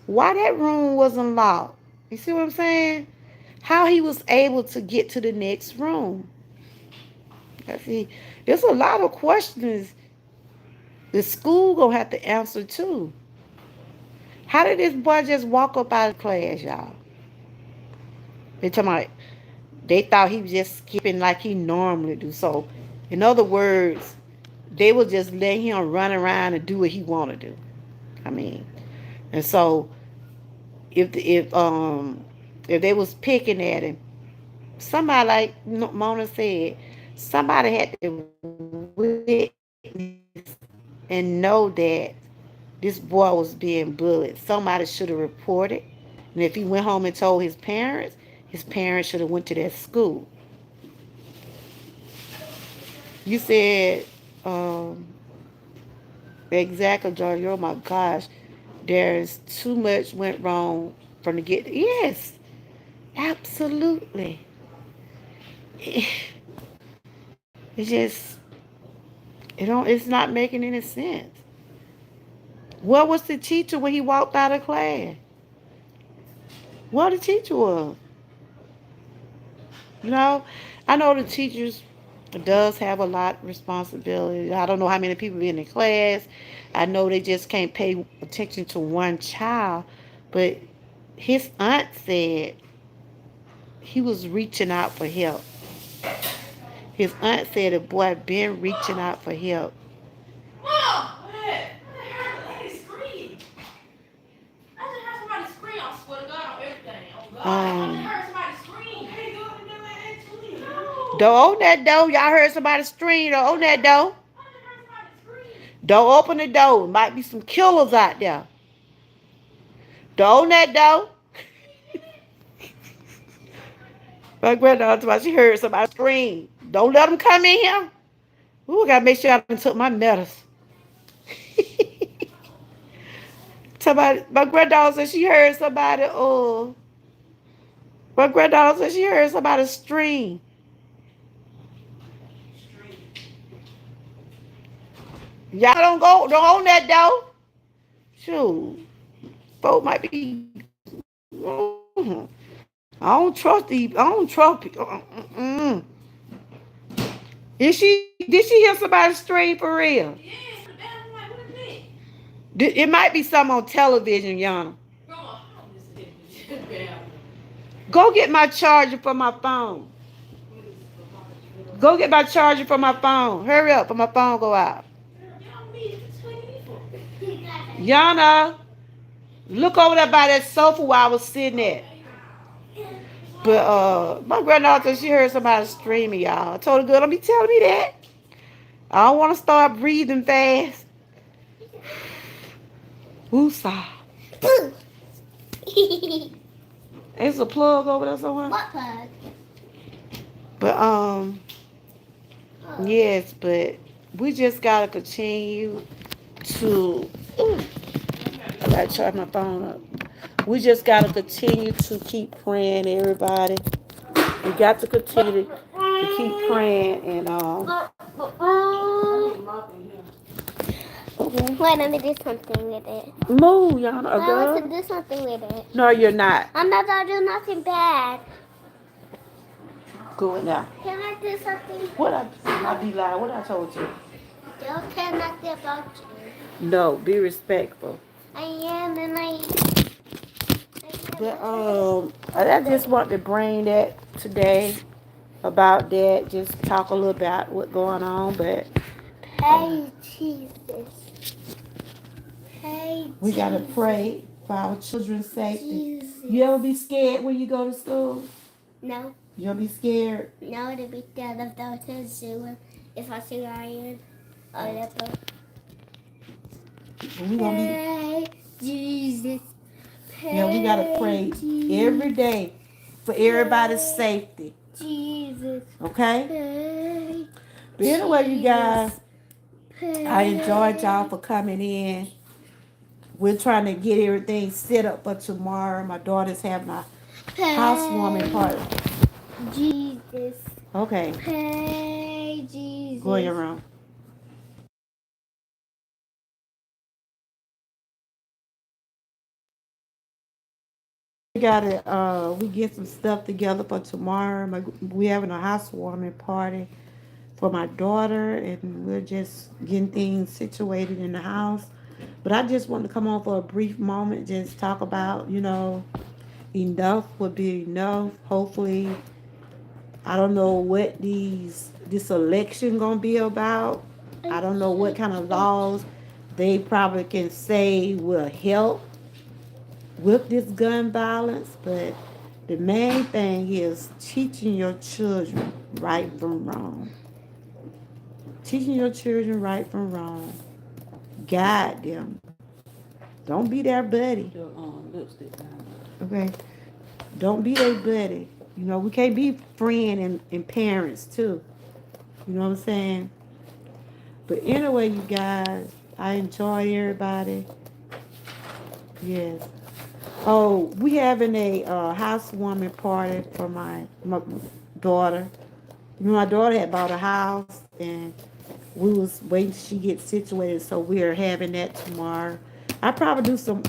why that room wasn't locked? You see what I'm saying? How he was able to get to the next room? See, there's a lot of questions the school gonna have to answer too. How did this boy just walk up out of class, y'all? They talking about they thought he was just skipping like he normally do. So, in other words, they would just let him run around and do what he want to do. I mean, and so if they was picking at him, somebody like Mona said, somebody had to witness and know that this boy was being bullied. Somebody should have reported. And if he went home and told his parents should have went to that school. You said, um, exactly, George. Oh my gosh, there's too much went wrong from the get. Yes, absolutely. It's just it don't. It's not making any sense. What was the teacher when he walked out of class? What the teacher was? You know, I know the teachers does have a lot of responsibility. I don't know how many people in the class. I know they just can't pay attention to one child, but his aunt said he was reaching out for help. His aunt said the boy been reaching out for help. Mom, I heard a lady scream. I just heard somebody scream. I swear to God on everything. Oh God, I just heard somebody scream. Hey, go and do that actually. No. Don't open that door. Y'all heard somebody scream. Don't open that door. I just heard somebody scream. Don't open the door. Might be some killers out there. Don't open that door. My granddaughter, she heard somebody scream. Don't let them come in here. Ooh, I gotta make sure I done took my medicine. Somebody, my granddaughter said she heard somebody. My granddaughter said she heard somebody scream. Y'all don't own that door. Shoot, folks might be. mm, I don't trust these. I don't trust people. Did she hear somebody scream for real? Yeah, the bathroom. Like, what is it? It might be something on television, Yana. Grandma, how is it in the bathroom? Go get my charger for my phone. Go get my charger for my phone. Hurry up, for my phone go out. Y'all need to tell me for. Yana, look over there by that sofa where I was sitting at. But my granddaughter, she heard somebody screaming, y'all. I told her, girl, don't be telling me that. I don't want to start breathing fast. Woosah. There's a plug over there somewhere. What plug? But yes, but we just gotta continue to. Ooh, I gotta charge my phone up. We just gotta continue to keep praying, everybody. We got to continue to keep praying and Okay. Wait, let me do something with it. Move, y'all. I want to do something with it. No, you're not. I'm not gonna do nothing bad. Go in there. Can I do something? What I be lying? What I told you? Don't tell nothing about you. No, be respectful. I am, and I But I just want to bring that today about that. Just talk a little about what's going on, but Hey, Jesus. Hey, we gotta Jesus. pray for our children's safety. Jesus. You ever be scared when you go to school? No. You ever be scared? No, to be scared of the zoo if I see lion or leopard. We gonna be. Hey, Jesus. Yeah, we gotta pray every day for everybody's safety. Jesus. Okay? Hey, But anyway, you guys, hey. I enjoyed y'all for coming in. We're trying to get everything set up for tomorrow. My daughter's having a housewarming party. Jesus. Okay, Hey, Jesus. go in your room. We gotta we get some stuff together for tomorrow. We having a housewarming party for my daughter, and we're just getting things situated in the house. But I just want to come on for a brief moment, just talk about, enough would be enough. Hopefully, I don't know what this election gonna be about. I don't know what kind of laws they probably can say will help with this gun violence, but the main thing is teaching your children right from wrong. Teaching your children right from wrong. Guide them. Don't be their buddy. Okay? Don't be their buddy. We can't be friend and parents too. You know what I'm saying? But anyway, you guys, I enjoy everybody. Yes. Oh, we having a housewarming party for my daughter. You know, my daughter had bought a house, and we was waiting till she gets situated, so we are having that tomorrow. I probably do some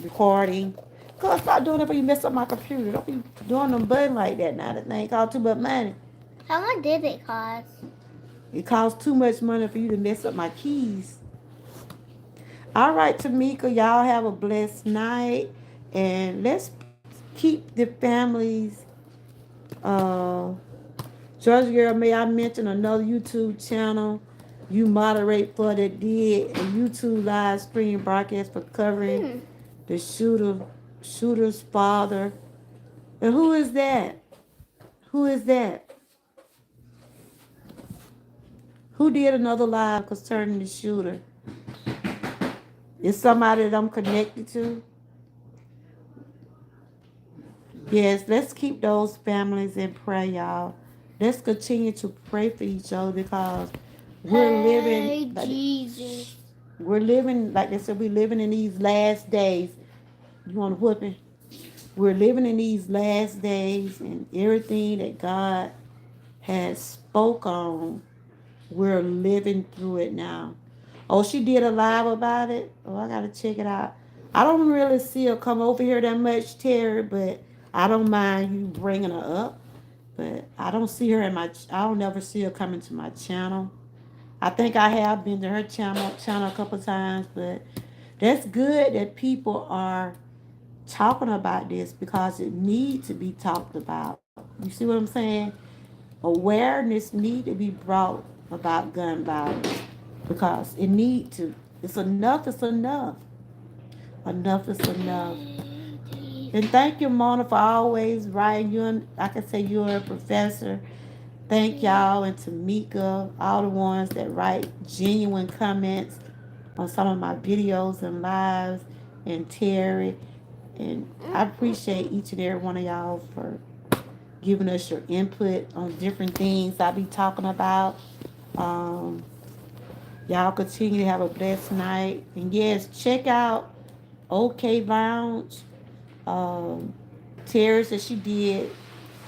recording. Cause stop doing that before you mess up my computer. Don't be doing them button like that. Now that thing cost too much money. How much did it cost? It costs too much money for you to mess up my keys. All right, Tamika, y'all have a blessed night, and let's keep the families. Uh, Georgia Girl, may I mention another YouTube channel you moderate for that did a YouTube live stream broadcast for covering Hmm. the shooter's father. And who is that? Who is that? Who did another live concerning the shooter? Is somebody that I'm connected to? Yes, let's keep those families in prayer, y'all. Let's continue to pray for each other because we're living Hey, like Jesus. we're living like they said, we're living in these last days. You want to whoop it? We're living in these last days, and everything that God has spoke on, we're living through it now. Oh, she did a live about it. Oh, I gotta check it out. I don't really see her come over here that much, Terry, but I don't mind you bringing her up. But I don't see her in my. I don't never see her coming to my channel. I think I have been to her channel a couple times, but that's good that people are talking about this because it needs to be talked about. You see what I'm saying? Awareness need to be brought about gun violence because it need to. It's enough. It's enough. Enough is enough. And thank you, Mona, for always writing. You and I can say you're a professor. Thank y'all and Tamika, all the ones that write genuine comments on some of my videos and lives, and Terry. And I appreciate each and every one of y'all for giving us your input on different things I be talking about. Um, y'all continue to have a blessed night. And yes, check out OK Lounge. Um, Terry said she did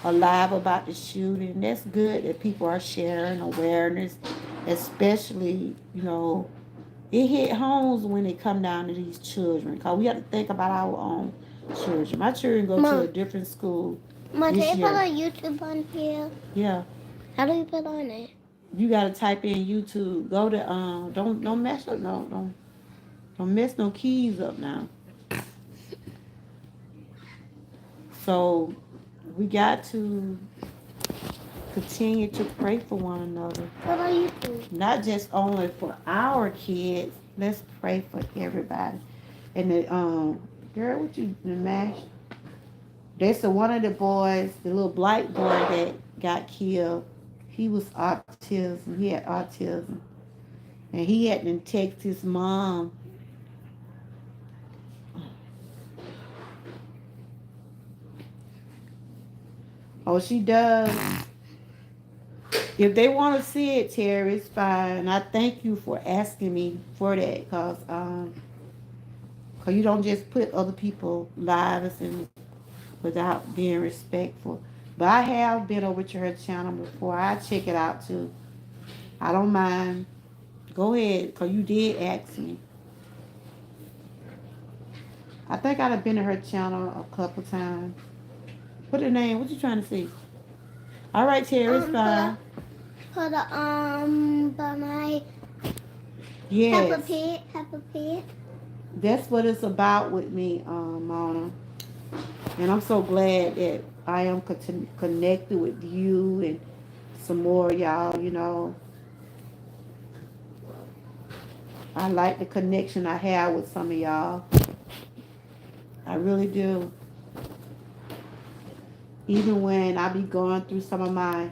a live about the shooting. That's good that people are sharing awareness, especially, it hit homes when it come down to these children. Because we have to think about our own children. My children go to a Mom, different school Mom, this can you put year. on YouTube on here? Yeah. How do you put on it? You gotta type in YouTube. Go to don't mess up don't mess no keys up now. So we got to continue to pray for one another. Put on YouTube. Not just only for our kids. Let's pray for everybody. And the girl, what you the mash? That's one of the boys, the little black boy that got killed. He was autism. He had autism, and he had to text his mom. Oh, she does. If they want to see it, Terry, it's fine. And I thank you for asking me for that, cause you don't just put other people lives and without being respectful. But I have been over to her channel before. I check it out too. I don't mind. Go ahead, cause you did ask me. I think I've been to her channel a couple times. What the name? What you trying to see? All right, Terry, it's fine. By my Yes, Peppa Pig. that's what it's about with me, Mona. And I'm so glad that I am connected with you and some more of y'all. I like the connection I have with some of y'all. I really do. Even when I be going through some of my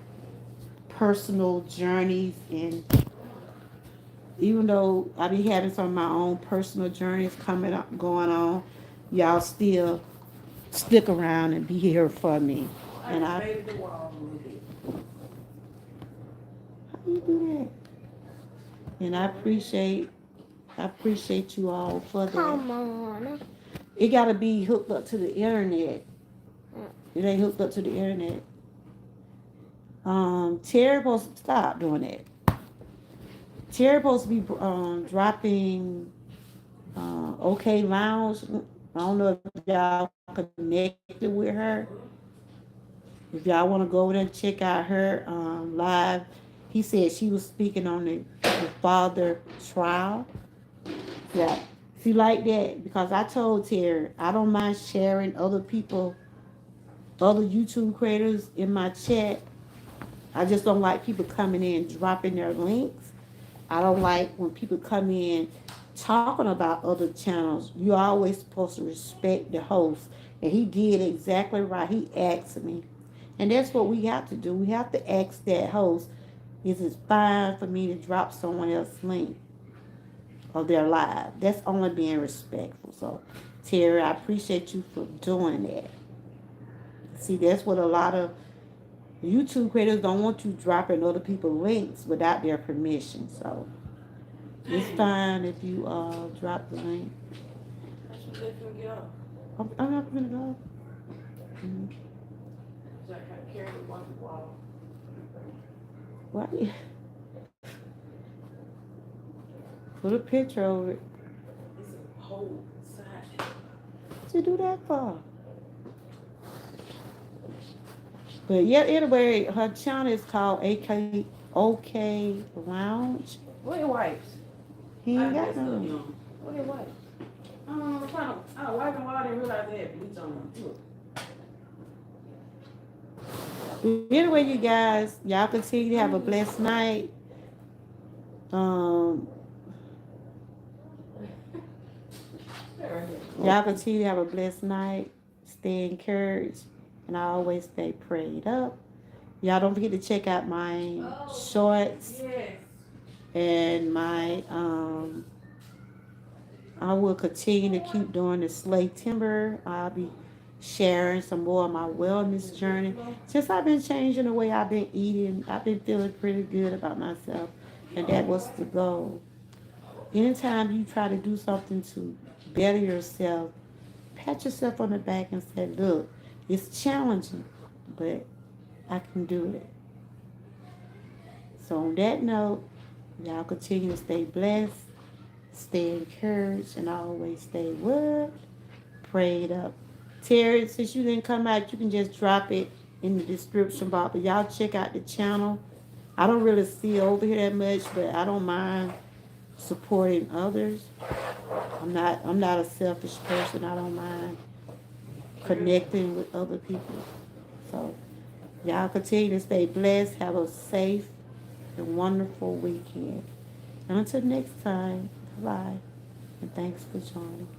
personal journeys, and even though I be having some of my own personal journeys coming up, going on, y'all still stick around and be here for me. And I You do that. And I appreciate you all for that. Come on. It gotta be hooked up to the internet. It ain't hooked up to the internet. Terry supposed to stop doing that. Terry supposed to be dropping OK Lounge. I don't know if y'all connected with her. If y'all want to go over there and check out her live, he said she was speaking on the father trial. Yeah. See, like that, because I told Terry, I don't mind sharing other YouTube creators in my chat. I just don't like people coming in dropping their links. I don't like when people come in talking about other channels. You're always supposed to respect the host. And he did exactly right. He asked me. And that's what we have to do. We have to ask that host, is it fine for me to drop someone else's link of their live? That's only being respectful. So, Terry, I appreciate you for doing that. See, that's what a lot of YouTube creators don't want you dropping other people's links without their permission. So, it's fine if you drop the link. I'm not gonna go. Mm-hmm. Why? Put a picture over it. What you do that for? But yeah, anyway, her channel is called OK Lounge. Where your wipes? He ain't got none. Where your wipes? I'm trying to. I wipe them while I didn't realize they had bleach on them. Look. Anyway, you guys, y'all continue to have a blessed night. Um, y'all continue to have a blessed night. Stay encouraged, and I always stay prayed up. Y'all don't forget to check out my shorts and my I will continue to keep doing the slave timber. I'll be sharing some more of my wellness journey. Since I've been changing the way I've been eating, I've been feeling pretty good about myself. And that was the goal. Anytime you try to do something to better yourself, pat yourself on the back and say, look, it's challenging, but I can do it. So on that note, y'all continue to stay blessed, stay encouraged, and always stay what? Prayed up. Terry, since you didn't come out, you can just drop it in the description box. But y'all check out the channel. I don't really see over here that much, but I don't mind supporting others. I'm not a selfish person. I don't mind connecting with other people. So y'all continue to stay blessed. Have a safe and wonderful weekend. And until next time, bye. And thanks for joining.